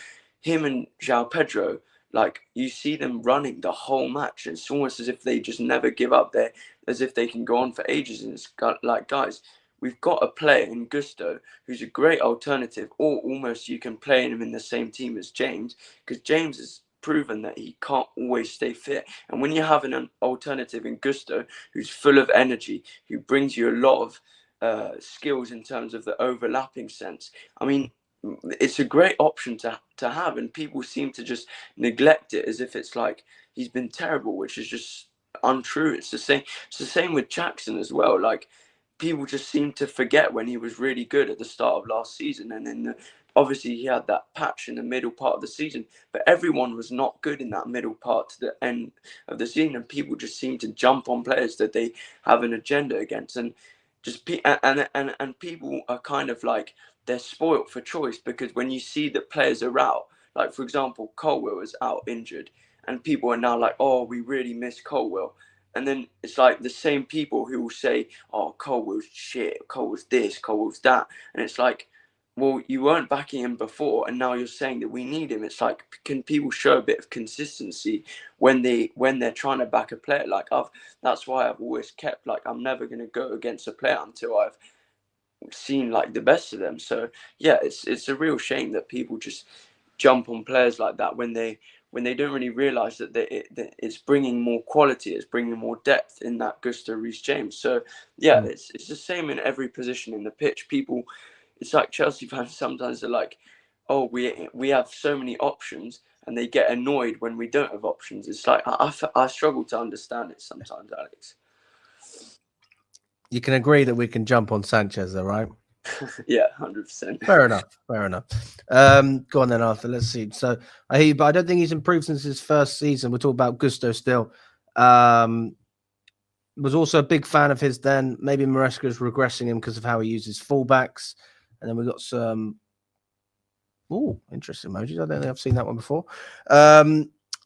him and Joao Pedro. Like, you see them running the whole match. It's almost as if they just never give up there, as if they can go on for ages. And it's like, guys, we've got a player in Gusto who's a great alternative, or almost you can play him in the same team as James, because James has proven that he can't always stay fit. And when you have an alternative in Gusto who's full of energy, who brings you a lot of skills in terms of the overlapping sense, I mean, it's a great option to have, and people seem to just neglect it as if it's like he's been terrible, which is just untrue. It's the same with Jackson as well. Like, people just seem to forget when he was really good at the start of last season, and then obviously he had that patch in the middle part of the season, but everyone was not good in that middle part to the end of the season, and people just seem to jump on players that they have an agenda against, and people are kind of like, they're spoilt for choice, because when you see that players are out, like for example, Colwell was out injured, and people are now like, oh, we really miss Colwell. And then it's like the same people who will say, oh, Colwell's shit, Colwell's this, Colwell's that. And it's like, well, you weren't backing him before, and now you're saying that we need him. It's like, can people show a bit of consistency when they're trying to back a player? Like that's why I've always kept, like, I'm never going to go against a player until I've seen like the best of them. So yeah, it's a real shame that people just jump on players like that when they don't really realise that that it's bringing more quality, it's bringing more depth in that Gusto Reece James. So yeah, it's the same in every position in the pitch. People, it's like Chelsea fans sometimes are like, oh, we have so many options, and they get annoyed when we don't have options. It's like I struggle to understand it sometimes, Alex. You can agree that we can jump on Sanchez, though, right? Yeah, 100%. Fair enough. Fair enough. Go on then, Arthur. Let's see. So I hear you, but I don't think he's improved since his first season. We're talking about Gusto still. Was also a big fan of his then. Maybe Maresca is regressing him because of how he uses fullbacks. And then we got some interesting emojis. I don't think I've seen that one before.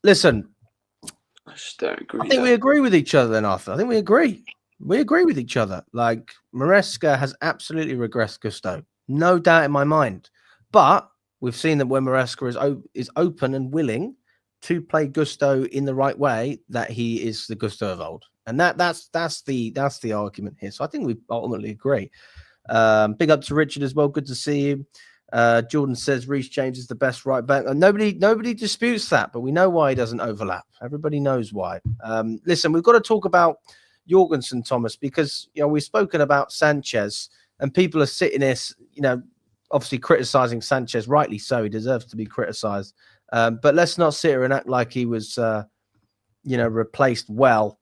Listen, I just don't agree. I think we agree with each other then, Arthur. I think we agree. We agree with each other. Like, Maresca has absolutely regressed Gusto. No doubt in my mind. But we've seen that when Maresca is open and willing to play Gusto in the right way, that he is the Gusto of old. And that's the argument here. So I think we ultimately agree. Big up to Richard as well. Good to see you. Jordan says Reece James is the best right back. Nobody disputes that, but we know why he doesn't overlap. Everybody knows why. Listen, we've got to talk about Jorgensen, Thomas, because we've spoken about Sanchez, and people are sitting there, obviously criticizing Sanchez, rightly so. He deserves to be criticized. But let's not sit here and act like he was, replaced well.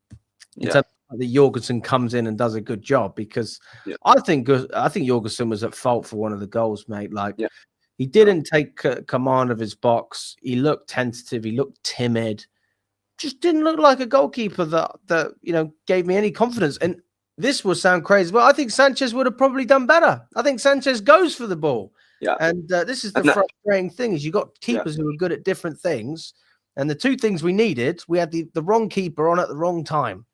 In terms of that Jorgensen comes in and does a good job, because I think Jorgensen was at fault for one of the goals, mate. Like, he didn't take command of his box. He looked tentative. He looked timid. Just didn't look like a goalkeeper that gave me any confidence. And this will sound crazy, but I think Sanchez would have probably done better. I think Sanchez goes for the ball. Yeah. And this is the frustrating thing, is you got keepers who are good at different things. And the two things we needed, we had the wrong keeper on at the wrong time.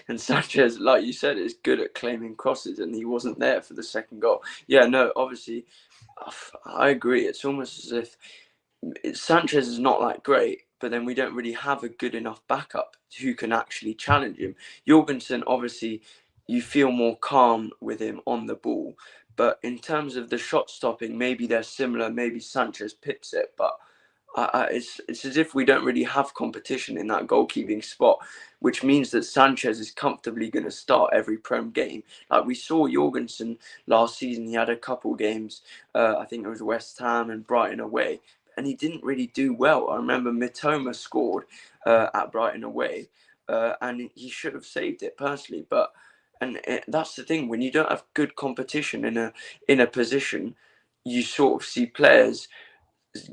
And Sanchez, like you said, is good at claiming crosses, and he wasn't there for the second goal. Yeah, no, obviously, I agree. It's almost as if Sanchez is not like great, but then we don't really have a good enough backup who can actually challenge him. Jorgensen, obviously, you feel more calm with him on the ball. But in terms of the shot stopping, maybe they're similar. Maybe Sanchez pips it, but it's as if we don't really have competition in that goalkeeping spot, which means that Sanchez is comfortably going to start every Prem game. Like we saw Jorgensen last season, he had a couple games, I think it was West Ham and Brighton away, and he didn't really do well. I remember Mitoma scored at Brighton away, and he should have saved it personally. But that's the thing, when you don't have good competition in a position, you sort of see players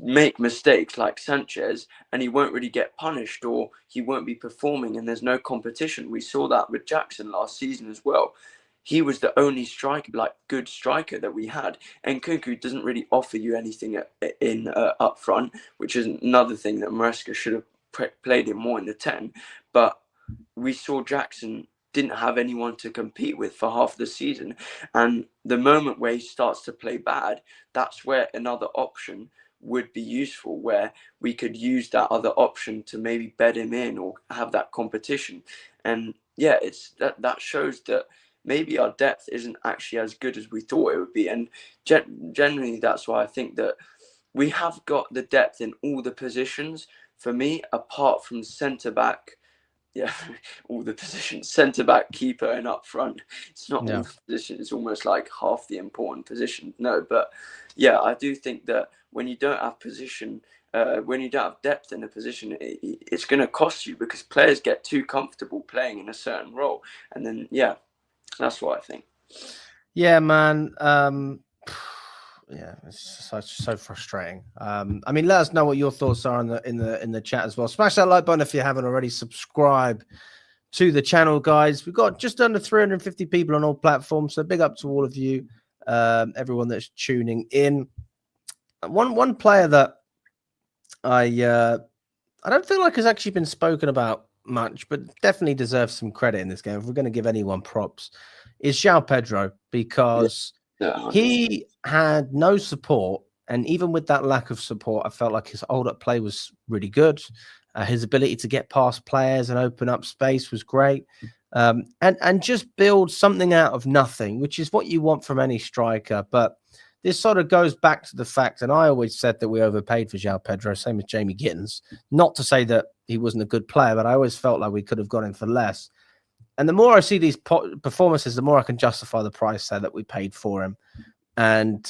make mistakes like Sanchez, and he won't really get punished, or he won't be performing, and there's no competition. We saw that with Jackson last season as well. He was the only good striker that we had, and Kunku doesn't really offer you anything up front, which is another thing that Maresca should have played him more in the 10. But we saw Jackson didn't have anyone to compete with for half the season, and the moment where he starts to play bad, that's where another option would be useful, where we could use that other option to maybe bed him in or have that competition. And yeah, it's that shows that maybe our depth isn't actually as good as we thought it would be. And generally, that's why I think that we have got the depth in all the positions. For me, apart from centre back, all the positions, centre back, keeper, and up front. It's not all the positions. It's almost like half the important positions. No, but yeah, I do think that when you don't have position, when you don't have depth in a position, it's going to cost you, because players get too comfortable playing in a certain role, and then that's what I think. Yeah, man. It's so frustrating. I mean, let us know what your thoughts are in the chat as well. Smash that like button if you haven't already. Subscribe to the channel, guys. We've got just under 350 people on all platforms, so big up to all of you, everyone that's tuning in. One player that I don't feel like has actually been spoken about much, but definitely deserves some credit in this game, if we're going to give anyone props, is Joao Pedro, because Yeah, 100%. He had no support, and even with that lack of support, I felt like his hold-up play was really good. His ability to get past players and open up space was great, and just build something out of nothing, which is what you want from any striker. But this sort of goes back to the fact, and I always said that we overpaid for Joao Pedro, same as Jamie Gittins. Not to say that he wasn't a good player, but I always felt like we could have got him for less. And the more I see these performances, the more I can justify the price that we paid for him. And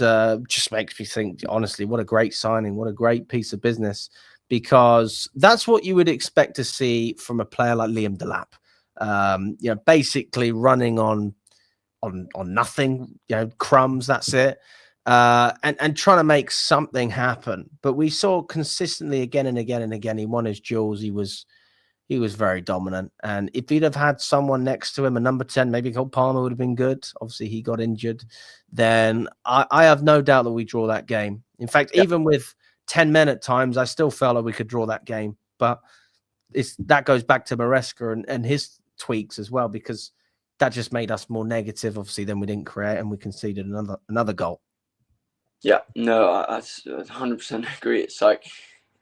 just makes me think, honestly, what a great signing, what a great piece of business, because that's what you would expect to see from a player like Liam Delap. Basically running on nothing, crumbs. That's it. And trying to make something happen. But we saw consistently again and again and again, he won his duels. He was very dominant. And if he'd have had someone next to him, a number 10, maybe Cole Palmer would have been good. Obviously, he got injured. Then I have no doubt that we draw that game. In fact, even with 10 men at times, I still felt like we could draw that game. But that goes back to Maresca and his tweaks as well, because that just made us more negative. Obviously, then we didn't create and we conceded another goal. Yeah, no, I 100% agree. It's like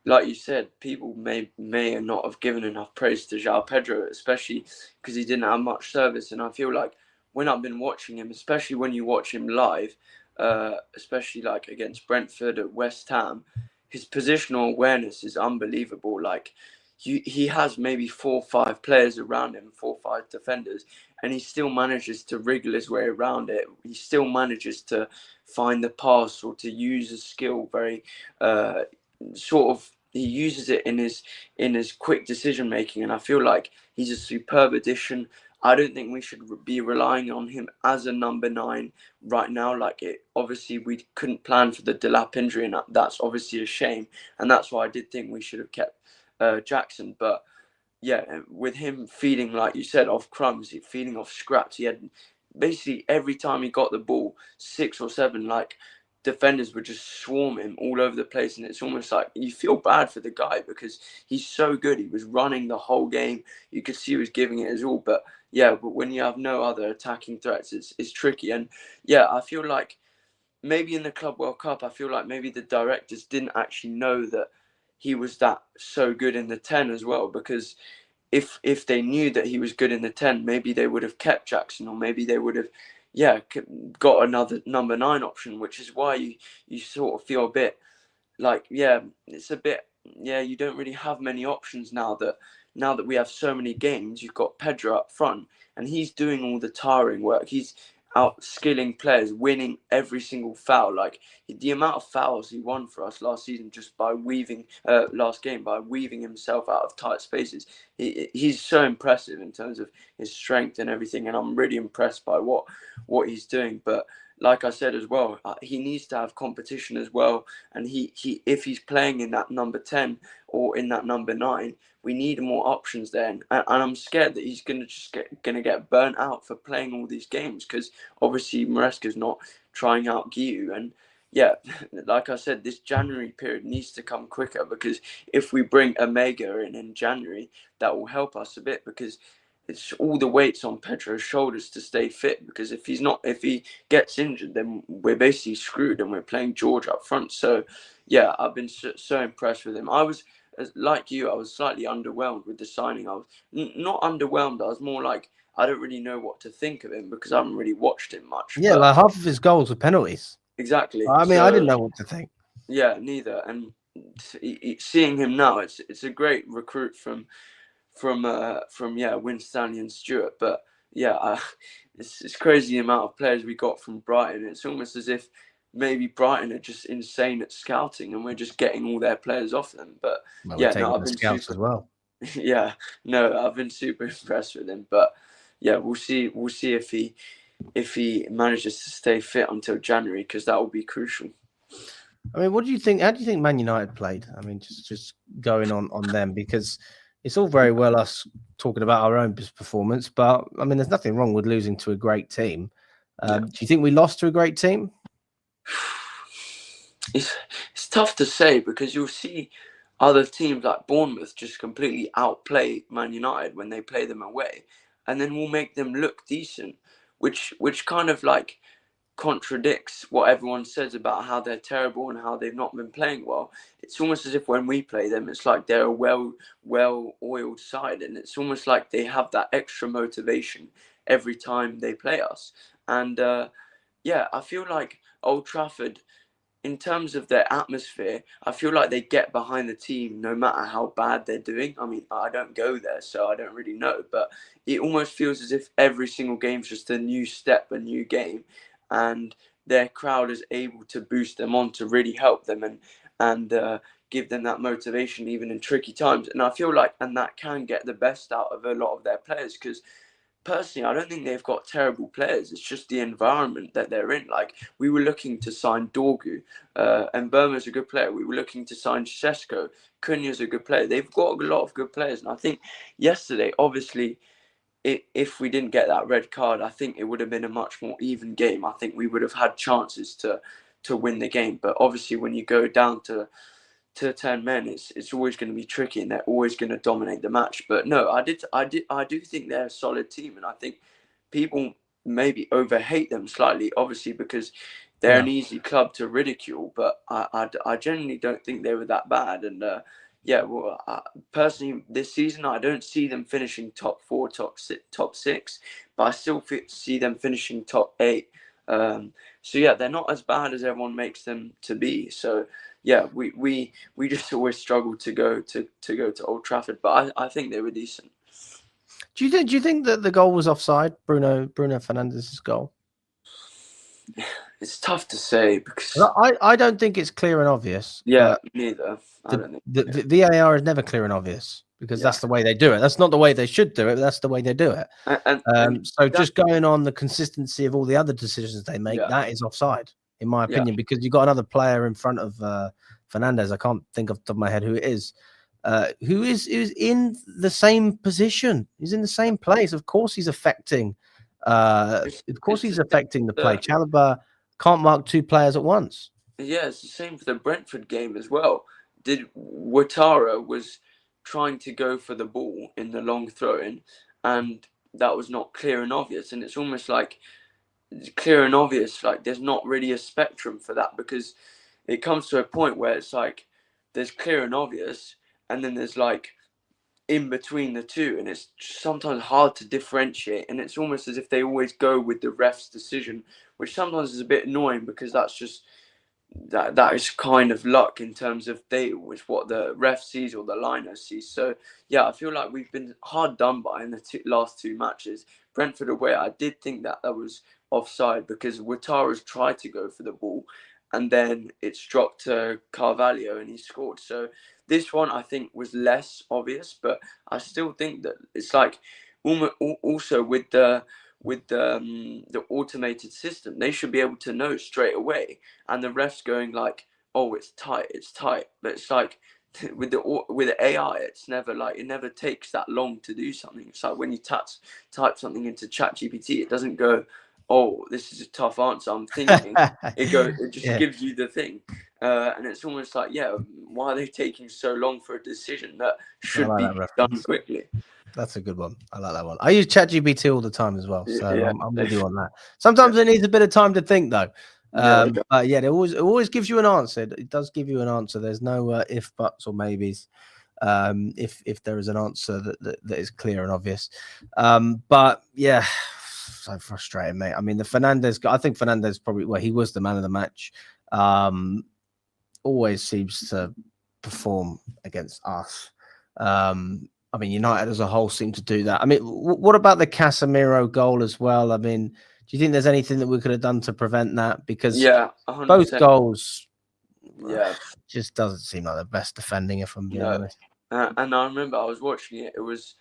you said, people may not have given enough praise to Joao Pedro, especially because he didn't have much service. And I feel like when I've been watching him, especially when you watch him live, especially like against Brentford at West Ham, his positional awareness is unbelievable. Like he has maybe 4 or 5 players around him, 4 or 5 defenders, and he still manages to wriggle his way around it. He still manages to find the pass or to use a skill very he uses it in his quick decision making, and I feel like he's a superb addition. I don't think we should be relying on him as a number 9 right now. Obviously we couldn't plan for the Delap injury, and that's obviously a shame. And that's why I did think we should have kept Jackson. But yeah, with him feeding, like you said, off crumbs, feeding off scraps, he had basically every time he got the ball, 6 or 7 defenders would just swarm him all over the place, and it's almost like you feel bad for the guy because he's so good. He was running the whole game. You could see he was giving it his all, but when you have no other attacking threats, it's tricky. And yeah, I feel like maybe in the Club World Cup, I feel like maybe the directors didn't actually know that he was that so good in the 10 as well, because if they knew that he was good in the 10, maybe they would have kept Jackson, or maybe they would have got another number 9 option, which is why you sort of feel a bit like, it's a bit, you don't really have many options now that we have so many games. You've got Pedro up front, and he's doing all the tiring work. He's out skilling players, winning every single foul. Like the amount of fouls he won for us last season, just by weaving last game, by weaving himself out of tight spaces. He's so impressive in terms of his strength and everything, and I'm really impressed by what he's doing. But like I said as well, he needs to have competition as well. And he if he's playing in that number 10 or in that number 9, we need more options there. And I'm scared that he's going to get burnt out for playing all these games, because obviously Maresca's not trying out Guiu. And like I said, this January period needs to come quicker, because if we bring Omega in January, that will help us a bit, because it's all the weights on Pedro's shoulders to stay fit. Because if he gets injured, then we're basically screwed, and we're playing George up front. So I've been so impressed with him. I was, like you, I was slightly underwhelmed with the signing. I was not underwhelmed. I was more like, I don't really know what to think of him, because I haven't really watched him much. Yeah, like half of his goals were penalties. Exactly. I mean, I didn't know what to think. Yeah, neither. And seeing him now, it's a great recruit from Winstanley and Stewart. But it's crazy the amount of players we got from Brighton. It's almost as if maybe Brighton are just insane at scouting, and we're just getting all their players off them. But I've been scouts as well. I've been super impressed with him. But we'll see if he manages to stay fit until January, because that will be crucial. I mean, what do you think? How do you think Man United played? I mean, just going on them, because it's all very well us talking about our own performance, but I mean, there's nothing wrong with losing to a great team. Do you think we lost to a great team? It's tough to say, because you'll see other teams like Bournemouth just completely outplay Man United when they play them away, and then we'll make them look decent, which kind of like contradicts what everyone says about how they're terrible and how they've not been playing well. It's almost as if when we play them, it's like they're a well-oiled side, and it's almost like they have that extra motivation every time they play us. And yeah, I feel like Old Trafford, in terms of their atmosphere, I feel like they get behind the team no matter how bad they're doing. I mean, I don't go there, so I don't really know, but it almost feels as if every single game's just a new step, a new game, and their crowd is able to boost them on to really help them and give them that motivation even in tricky times. And I feel like, and that can get the best out of a lot of their players, because personally, I don't think they've got terrible players. It's just the environment that they're in. Like, we were looking to sign Dorgu, and Burma's a good player. We were looking to sign Sesko. Cunha's a good player. They've got a lot of good players. And I think yesterday, obviously, if we didn't get that red card, I think it would have been a much more even game. I think we would have had chances to win the game. But obviously, when you go down to 10 men, it's always going to be tricky, and they're always going to dominate the match. But no, I do think they're a solid team, and I think people maybe overhate them slightly, obviously, because they're an easy club to ridicule. But I genuinely don't think they were that bad. And yeah, well, personally, this season I don't see them finishing top 4, top 6, but I still see them finishing top 8. So yeah, they're not as bad as everyone makes them to be. So yeah, we just always struggle to go to Old Trafford, but I think they were decent. Do you think that the goal was offside, Bruno Fernandes's goal? It's tough to say because I don't think it's clear and obvious. Yeah, neither. I don't think the VAR is never clear and obvious because that's the way they do it. That's not the way they should do it, but that's the way they do it. So just going on the consistency of all the other decisions they make, that is offside, in my opinion, because you've got another player in front of Fernandes. I can't think off the top of my head who it is. Who is in the same position? He's in the same place. Of course, he's affecting. He's affecting the play. Chalobah can't mark 2 players at once. Yeah, it's the same for the Brentford game as well. Ouattara was trying to go for the ball in the long throw-in, and that was not clear and obvious. And it's almost like clear and obvious, like there's not really a spectrum for that, because it comes to a point where it's like there's clear and obvious, and then there's like in between the two, and it's sometimes hard to differentiate, and it's almost as if they always go with the ref's decision, which sometimes is a bit annoying, because that's just that is kind of luck in terms of what the ref sees or the liner sees. So yeah, I feel like we've been hard done by in the last 2 matches. Brentford away, I did think that was offside, because Ouattara's tried to go for the ball and then it's dropped to Carvalho and he scored. So this one I think was less obvious, but I still think that it's like also with the automated system, they should be able to know straight away, and the refs going like, oh, it's tight, but it's like with the AI, it's never like, it never takes that long to do something. It's like when you type something into ChatGPT, it doesn't go, oh, this is a tough answer, I'm thinking. It just gives you the thing, and it's almost like, yeah, why are they taking so long for a decision that should be done quickly? That's a good one. I like that one. I use ChatGPT all the time as well, so I'm with you on that. Sometimes it needs a bit of time to think, though. But yeah, it always gives you an answer. It does give you an answer. There's no if, buts, or maybes. If there is an answer that is clear and obvious. But yeah, so frustrating, mate. I mean, I think Fernandes probably, he was the man of the match. Always seems to perform against us. I mean, United as a whole seem to do that. I mean, what about the Casemiro goal as well? I mean, do you think there's anything that we could have done to prevent that? Because 100%. Both goals, just doesn't seem like the best defending, if I'm being honest. And I remember I was watching it. It was,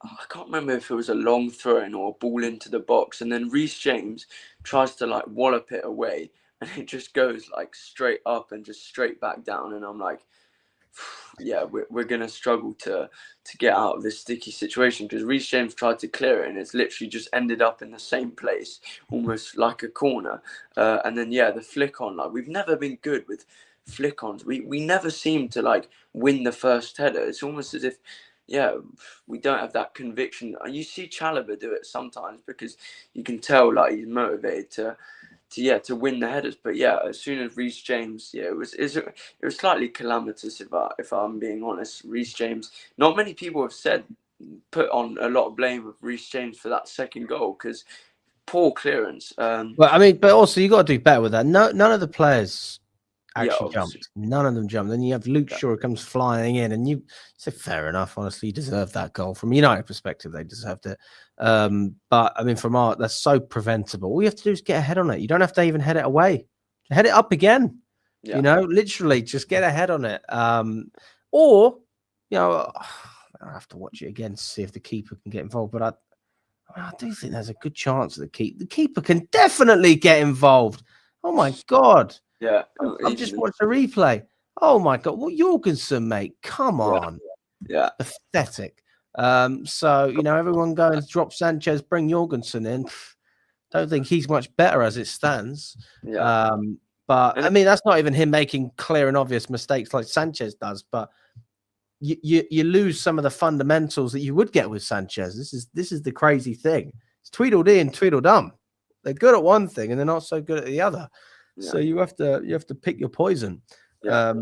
I can't remember if it was a long throw-in or a ball into the box, and then Reece James tries to like wallop it away, and it just goes like straight up and just straight back down, and I'm like, yeah, we're gonna struggle to get out of this sticky situation, because Reece James tried to clear it and it's literally just ended up in the same place, almost like a corner. And then the flick on, like we've never been good with flick ons. We never seem to like win the first header. It's almost as if we don't have that conviction. You see Chalobah do it sometimes, because you can tell like he's motivated to win the headers. But yeah, as soon as Reece James, it was slightly calamitous if I'm being honest. Reece James, not many people have put on a lot of blame of Reece James for that second goal because poor clearance. Well, I mean, but also you got to do better with that. None of the players actually Obviously. jumped. None of them jumped. Then you have Luke Yeah. Shaw who comes flying in, and you say, fair enough. Honestly, you deserve that goal. From a United perspective, they deserved it. But I mean, from our, that's so preventable. All you have to do is get a head on it. You don't have to even head it away. Head it up again. Yeah. You know, literally just get a head on it. Or, you know, I have to watch it again to see if the keeper can get involved. But I do think there's a good chance that the keeper can definitely get involved. Oh my God. Yeah. I've just watched a replay. Oh my God. What Jorgensen, mate? Come on. Yeah. Pathetic. So, you know, everyone going to drop Sanchez, bring Jorgensen in. Don't think he's much better as it stands. Yeah. But I mean, that's not even him making clear and obvious mistakes like Sanchez does. But you lose some of the fundamentals that you would get with Sanchez. This is the crazy thing. It's Tweedledee and Tweedledum. They're good at one thing and they're not so good at the other. Yeah. So you have to pick your poison. Yeah.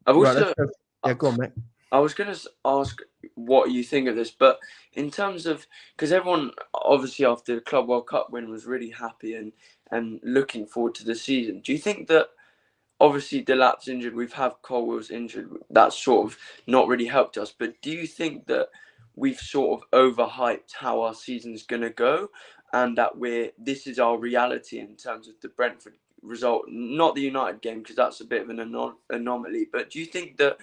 Go on, mate. I was going to ask what you think of this, but in terms of, because everyone obviously after the Club World Cup win was really happy and looking forward to the season. Do you think that obviously Delap's injured, we've had Colwell's injured, that's sort of not really helped us, but do you think that we've sort of overhyped how our season's going to go and that this is our reality in terms of the Brentford result, not the United game because that's a bit of an anomaly, but do you think that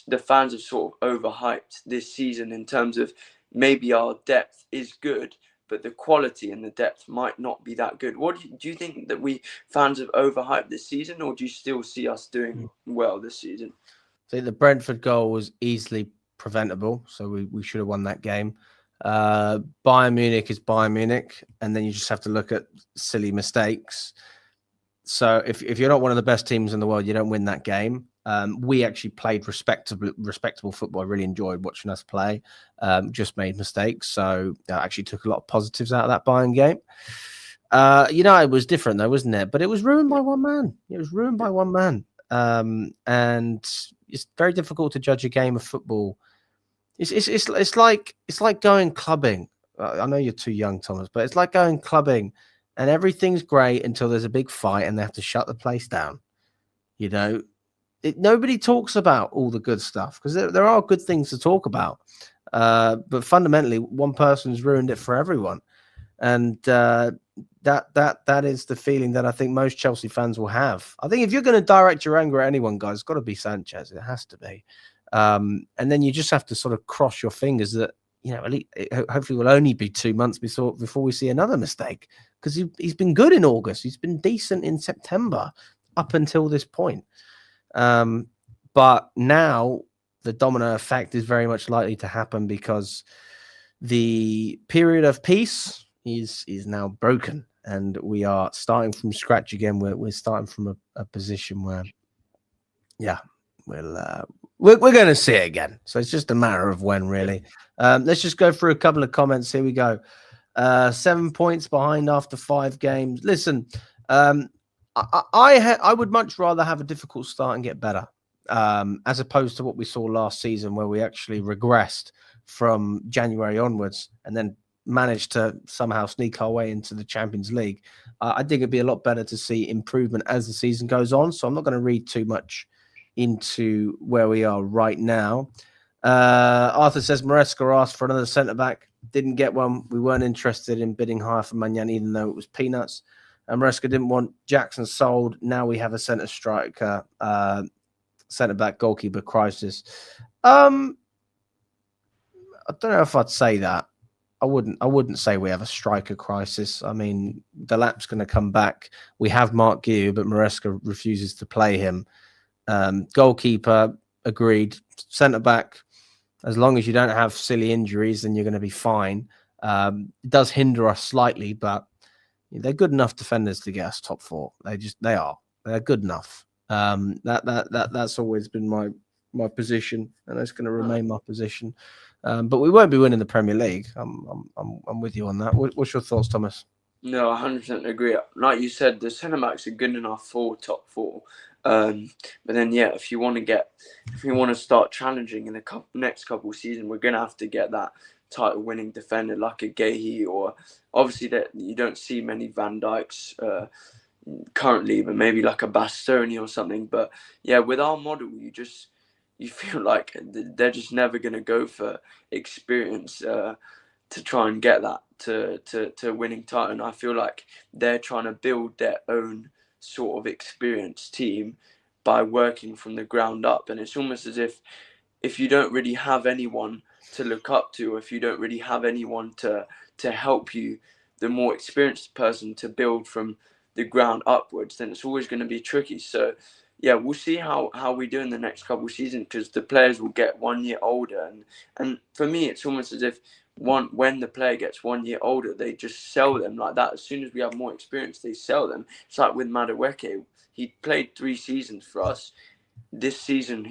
the fans have sort of overhyped this season in terms of maybe our depth is good, but the quality and the depth might not be that good? What do you think that fans have overhyped this season, or do you still see us doing well this season? I think the Brentford goal was easily preventable, so we should have won that game. Bayern Munich is Bayern Munich, and then you just have to look at silly mistakes. So if you're not one of the best teams in the world, you don't win that game. We actually played respectable football. I really enjoyed watching us play. Just made mistakes. So I actually took a lot of positives out of that Bayern game. It was different though, wasn't it? But it was ruined by one man. And it's very difficult to judge a game of football. It's like going clubbing. I know you're too young, Thomas, but it's like going clubbing and everything's great until there's a big fight and they have to shut the place down. You know, nobody talks about all the good stuff because there are good things to talk about. But fundamentally, one person's ruined it for everyone. And that is the feeling that I think most Chelsea fans will have. I think if you're going to direct your anger at anyone, guys, it's got to be Sanchez. It has to be. And then you just have to sort of cross your fingers that, you know, hopefully will only be 2 months before we see another mistake, because he's been good in August. He's been decent in September up until this point. But now the domino effect is very much likely to happen because the period of peace is now broken and we are starting from scratch again. We're starting from a position where, we're going to see it again. So it's just a matter of when, really. Let's just go through a couple of comments. Here we go. 7 points behind after 5 games. Listen, I would much rather have a difficult start and get better, as opposed to what we saw last season where we actually regressed from January onwards and then managed to somehow sneak our way into the Champions League. I think it'd be a lot better to see improvement as the season goes on. So I'm not going to read too much into where we are right now. Arthur says Maresca asked for another centre-back, didn't get one. We weren't interested in bidding higher for Manyan, even though it was peanuts. Maresca didn't want Jackson sold. Now we have a centre striker, centre-back goalkeeper crisis. I don't know if I'd say that. I wouldn't say we have a striker crisis. I mean, Delap's going to come back. We have Mark Guiu, but Maresca refuses to play him. Goalkeeper, agreed. Centre-back, as long as you don't have silly injuries, then you're going to be fine. It does hinder us slightly, but they're good enough defenders to get us top 4. They are. They're good enough. That's always been my position, and that's going to remain my position. But we won't be winning the Premier League. I'm with you on that. What's your thoughts, Thomas? No, 100% agree. Like you said, the centre backs are good enough for top four. But then, yeah, if you want to start challenging in the next couple of seasons, we're gonna have to get that title-winning defender like a Gahey, or obviously that you don't see many Van Dijks currently, but maybe like a Bastoni or something. But yeah, with our model, you feel like they're just never gonna go for experience. To try and get that to winning title. And I feel like they're trying to build their own sort of experienced team by working from the ground up. And it's almost as if you don't really have anyone to look up to, or if you don't really have anyone to help you, the more experienced person to build from the ground upwards, then it's always going to be tricky. So yeah, we'll see how we do in the next couple of seasons, because the players will get 1 year older, and for me it's almost as if when the player gets 1 year older, they just sell them like that. As soon as we have more experience, they sell them. It's like with Madueke. He played 3 seasons for us. This season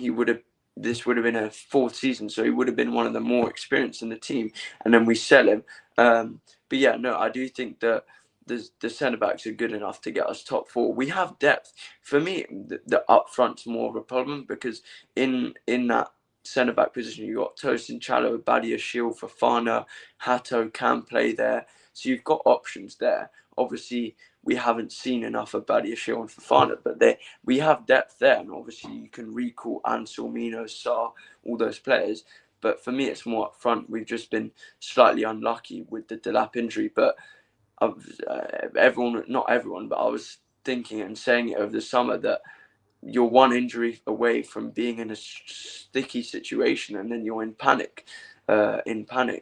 this would have been a 4th season, so he would have been one of the more experienced in the team, and then we sell him. But yeah, no, I do think that the centre backs are good enough to get us top 4. We have depth. For me, the up front's more of a problem, because in that centre back position, you got Tosin, Challo, Badia, Shield, Fofana, Hato can play there, so you've got options there. Obviously, we haven't seen enough of Badia, Shield, and Fofana, but we have depth there, and obviously you can recall Ansel, Mino, Sarr, all those players. But for me, it's more up front. We've just been slightly unlucky with the Delap injury, but not everyone, but I was thinking and saying it over the summer that you're one injury away from being in a sticky situation, and then you're in panic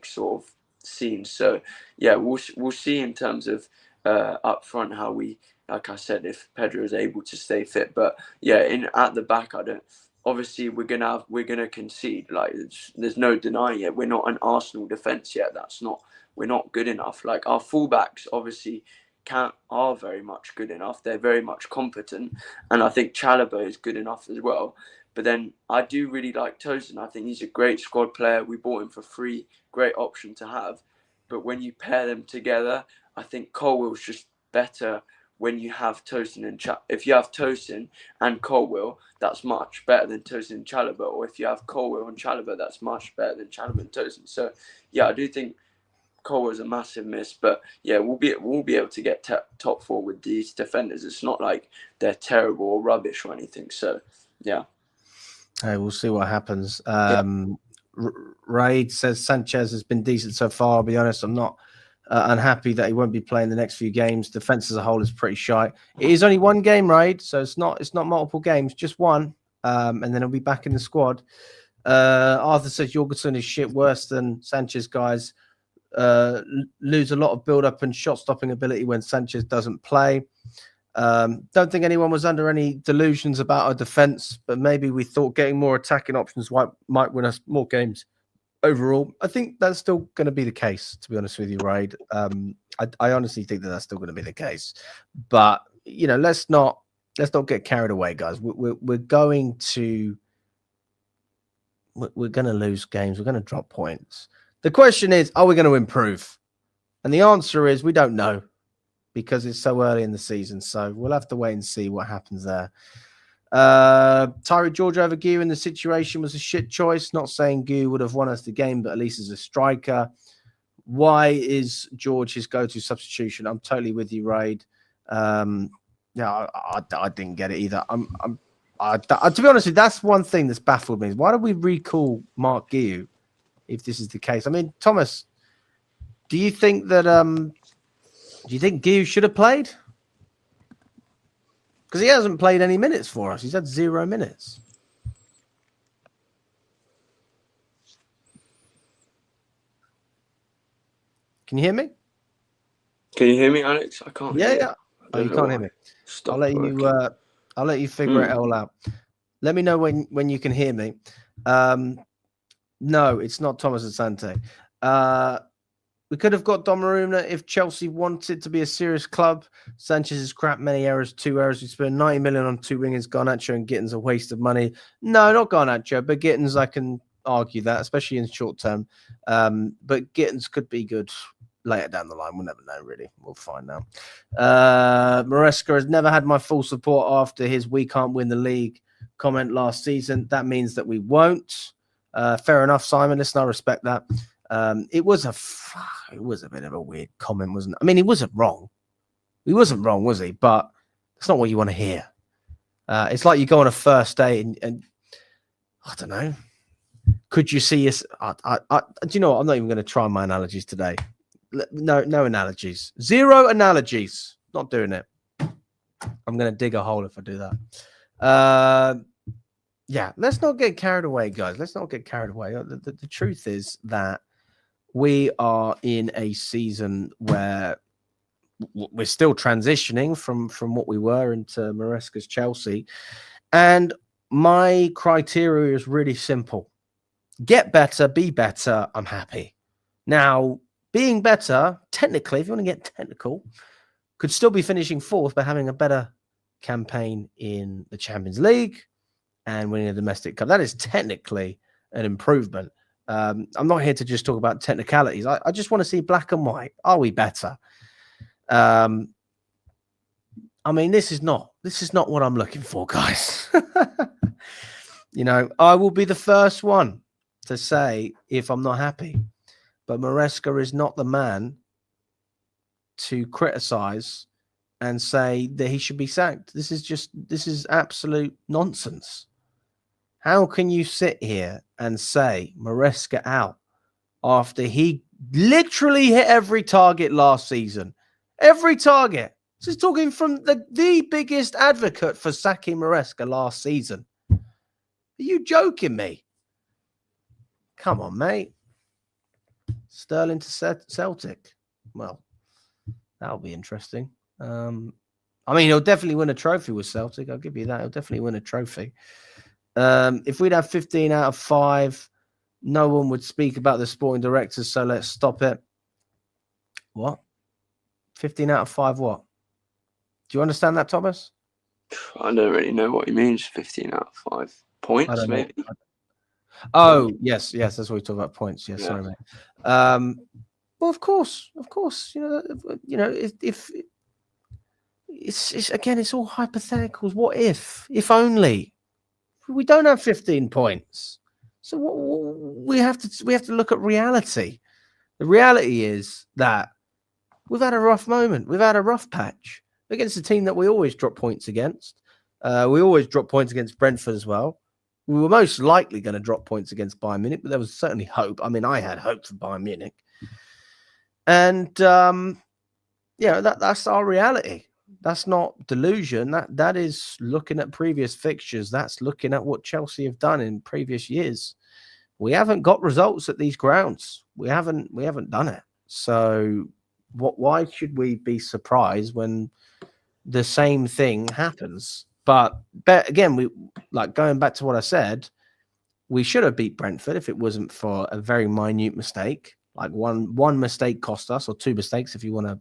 sort of scene. So yeah, we'll see in terms of up front how we, like I said, if Pedro is able to stay fit. But yeah, at the back, I don't. Obviously, we're gonna concede. Like there's no denying it. We're not an Arsenal defense yet. We're not good enough. Like our fullbacks, obviously, are very much good enough. They're very much competent, and I think Chalobah is good enough as well. But then I do really like Tosin. I think he's a great squad player. We bought him for free. Great option to have. But when you pair them together, I think Colwell's just better when you have Tosin and if you have Tosin and Colwell, that's much better than Tosin and Chalobah. Or if you have Colwell and Chalobah, that's much better than Chalobah and Tosin. So yeah, I do think Colwell's a massive miss, but yeah, we'll be able to get top 4 with these defenders. It's not like they're terrible or rubbish or anything. So yeah. Hey, we'll see what happens. Yeah. Raid says Sanchez has been decent so far. I'll be honest, I'm not unhappy that he won't be playing the next few games. Defense as a whole is pretty shy. It is only one game, Raid, so it's not multiple games, just one, and then he'll be back in the squad. Arthur says Jorgensen is shit, worse than Sanchez. Guys lose a lot of build-up and shot-stopping ability when Sanchez doesn't play. Don't think anyone was under any delusions about our defense, but maybe we thought getting more attacking options might win us more games overall. I think that's still going to be the case, to be honest with you, Raid. I honestly think that's still going to be the case. But let's not get carried away, guys. We're going to lose games. We're going to drop points. The question is, are we going to improve? And the answer is we don't know, because it's so early in the season. So we'll have to wait and see what happens there. Tyreek George over Gu in the situation was a shit choice. Not saying Gu would have won us the game, but at least as a striker. Why is George his go-to substitution? I'm totally with you, Raid. I didn't get it either. To be honest with you, that's one thing that's baffled me. Why do we recall Mark Gu if this is the case? I mean, Thomas, do you think that Gu should have played? Because he hasn't played any minutes for us. He's had 0 minutes. Can you hear me? Can you hear me, Alex? I can't hear you. Yeah. Oh, you can't hear me. Stop I'll let you figure it all out. Let me know when you can hear me. No, it's not Thomas Asante. We could have got Donnarumma if Chelsea wanted to be a serious club. Sanchez is crap, many errors, 2 errors. We spent 90 million on 2 wingers. Garnacho and Gittins a waste of money. No, not Garnacho, but Gittins, I can argue that, especially in short term. But Gittins could be good later down the line. We'll never know, really. We'll find out. Maresca has never had my full support after his "we can't win the league" comment last season. That means that we won't. Fair enough, Simon. Listen, I respect that. It was a bit of a weird comment, wasn't it? I mean, he wasn't wrong. He wasn't wrong, was he? But that's not what you want to hear. It's like you go on a first date and I don't know. Could you see us? Do you know what? I'm not even going to try my analogies today. No analogies. Zero analogies. Not doing it. I'm going to dig a hole if I do that. Yeah, let's not get carried away, guys. Let's not get carried away. The truth is that we are in a season where we're still transitioning from what we were into Maresca's Chelsea. And my criteria is really simple. Get better, be better, I'm happy. Now, being better, technically, if you want to get technical, could still be finishing fourth, but having a better campaign in the Champions League and winning a domestic cup. That is technically an improvement. I'm not here to just talk about technicalities. I just want to see black and white. Are we better? I mean, this is not what I'm looking for, guys. You know, I will be the first one to say if I'm not happy, but Maresca is not the man to criticize and say that he should be sacked. This is absolute nonsense. How can you sit here and say Maresca out after he literally hit every target last season? Every target. This is talking from the biggest advocate for sacking Maresca last season. Are you joking me? Come on, mate. Sterling to Celtic. Well, that'll be interesting. I mean, he'll definitely win a trophy with Celtic. I'll give you that. He'll definitely win a trophy. If we'd have 15 out of 5, no one would speak about the sporting directors, so let's stop it. What? 15 out of 5 what? Do you understand that, Thomas? I don't really know what he means. 15 out of 5 points, maybe. Oh, yes, that's what we talk about, points. Yes, yeah. Sorry, mate. Well, of course. You know, if it's again, it's all hypotheticals. What if only we don't have 15 points? So we have to look at reality. The reality is that we've had a rough moment. We've had a rough patch against a team that we always drop points against. We always drop points against Brentford as well. We were most likely going to drop points against Bayern Munich, but there was certainly hope. I mean, I had hope for Bayern Munich. And, that's our reality. That's not delusion. That is looking at previous fixtures. That's looking at what Chelsea have done in previous years. We haven't got results at these grounds. We haven't done it. So why should we be surprised when the same thing happens? But again, we like going back to what I said, we should have beat Brentford if it wasn't for a very minute mistake. Like one mistake cost us, or 2 mistakes if you want to,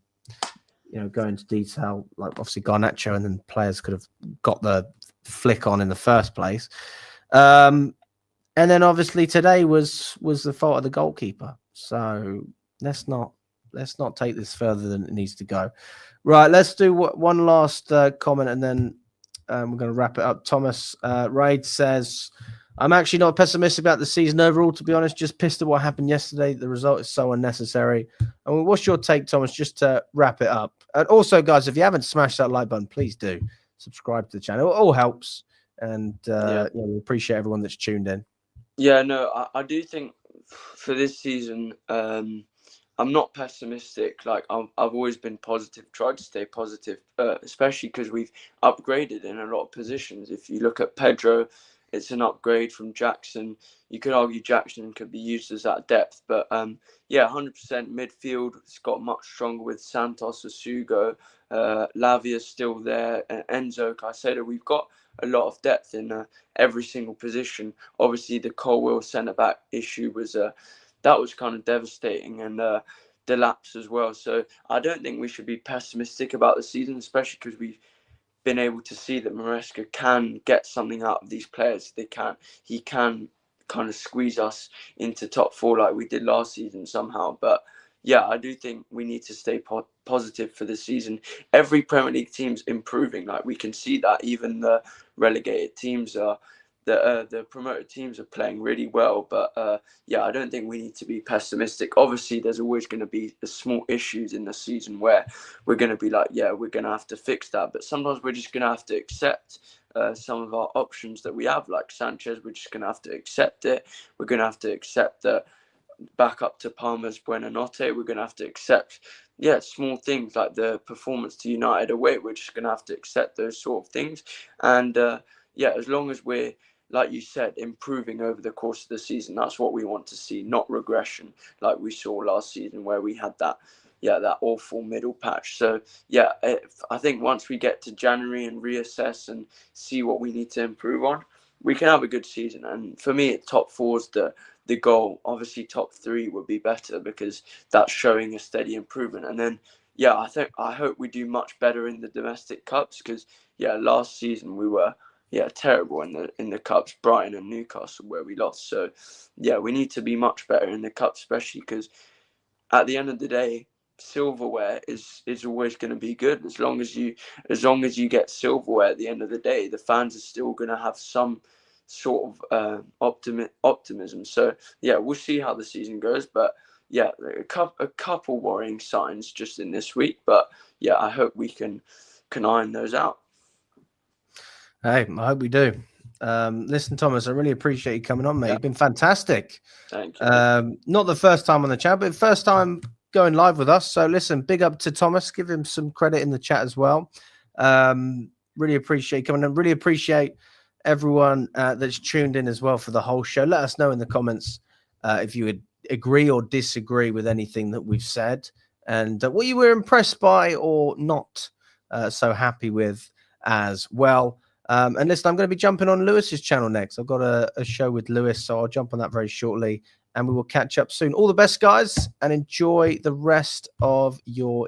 go into detail. Like obviously Garnacho, and then players could have got the flick on in the first place. And then obviously today was the fault of the goalkeeper. So let's not take this further than it needs to go. Right, let's do one last comment, and then we're going to wrap it up. Thomas Raid says, I'm actually not pessimistic about the season overall, to be honest. Just pissed at what happened yesterday. The result is so unnecessary. And what's your take, Thomas, just to wrap it up? And also, guys, if you haven't smashed that like button, please do. Subscribe to the channel. It all helps. And we appreciate everyone that's tuned in. Yeah, no, I do think for this season, I'm not pessimistic. Like I've always been positive, tried to stay positive, especially because we've upgraded in a lot of positions. If you look at Pedro, it's an upgrade from Jackson. You could argue Jackson could be used as that depth, but 100% midfield. It's got much stronger with Santos, Asugo, Lavia's still there, and Enzo Caicedo. We've got a lot of depth in every single position. Obviously, the Colwill centre back issue was that was kind of devastating, and the lapse as well. So I don't think we should be pessimistic about the season, especially because we've been able to see that Maresca can get something out of these players. He can kind of squeeze us into top 4 like we did last season somehow. But yeah, I do think we need to stay positive for the season. Every Premier League team's improving. Like we can see that even the relegated teams are, the promoted teams are playing really well. But yeah, I don't think we need to be pessimistic. Obviously, there's always going to be the small issues in the season where we're going to be like, yeah, we're going to have to fix that. But sometimes we're just going to have to accept some of our options that we have, like Sanchez. We're just going to have to accept it. We're going to have to accept that back up to Palmer's Buenanotte. We're going to have to accept, yeah, small things like the performance to United away. We're just going to have to accept those sort of things. And yeah, as long as we're, like you said, improving over the course of the season, that's what we want to see, not regression like we saw last season where we had that, yeah, that awful middle patch. So yeah, I think once we get to January and reassess and see what we need to improve on, we can have a good season. And for me, top four's the goal. Obviously, top three would be better because that's showing a steady improvement. And then, yeah, I hope we do much better in the domestic cups because, yeah, last season we were, yeah, terrible in the cups, Brighton and Newcastle where we lost. So, yeah, we need to be much better in the cups, especially because at the end of the day, silverware is always going to be good as long as you get silverware at the end of the day. The fans are still going to have some sort of optimism. So yeah, we'll see how the season goes, but yeah, a couple worrying signs just in this week, but yeah, I hope we can iron those out. Hey, I hope we do. Listen, Thomas, I really appreciate you coming on, mate. Yeah. You've been fantastic. Thank you. Not the first time on the chat, but first time going live with us. So listen, big up to Thomas. Give him some credit in the chat as well. Really appreciate you coming on. Really appreciate everyone that's tuned in as well for the whole show. Let us know in the comments if you would agree or disagree with anything that we've said and what you were impressed by or not so happy with as well. And listen, I'm going to be jumping on Lewis's channel next. I've got a show with Lewis, so I'll jump on that very shortly and we will catch up soon. All the best, guys, and enjoy the rest of your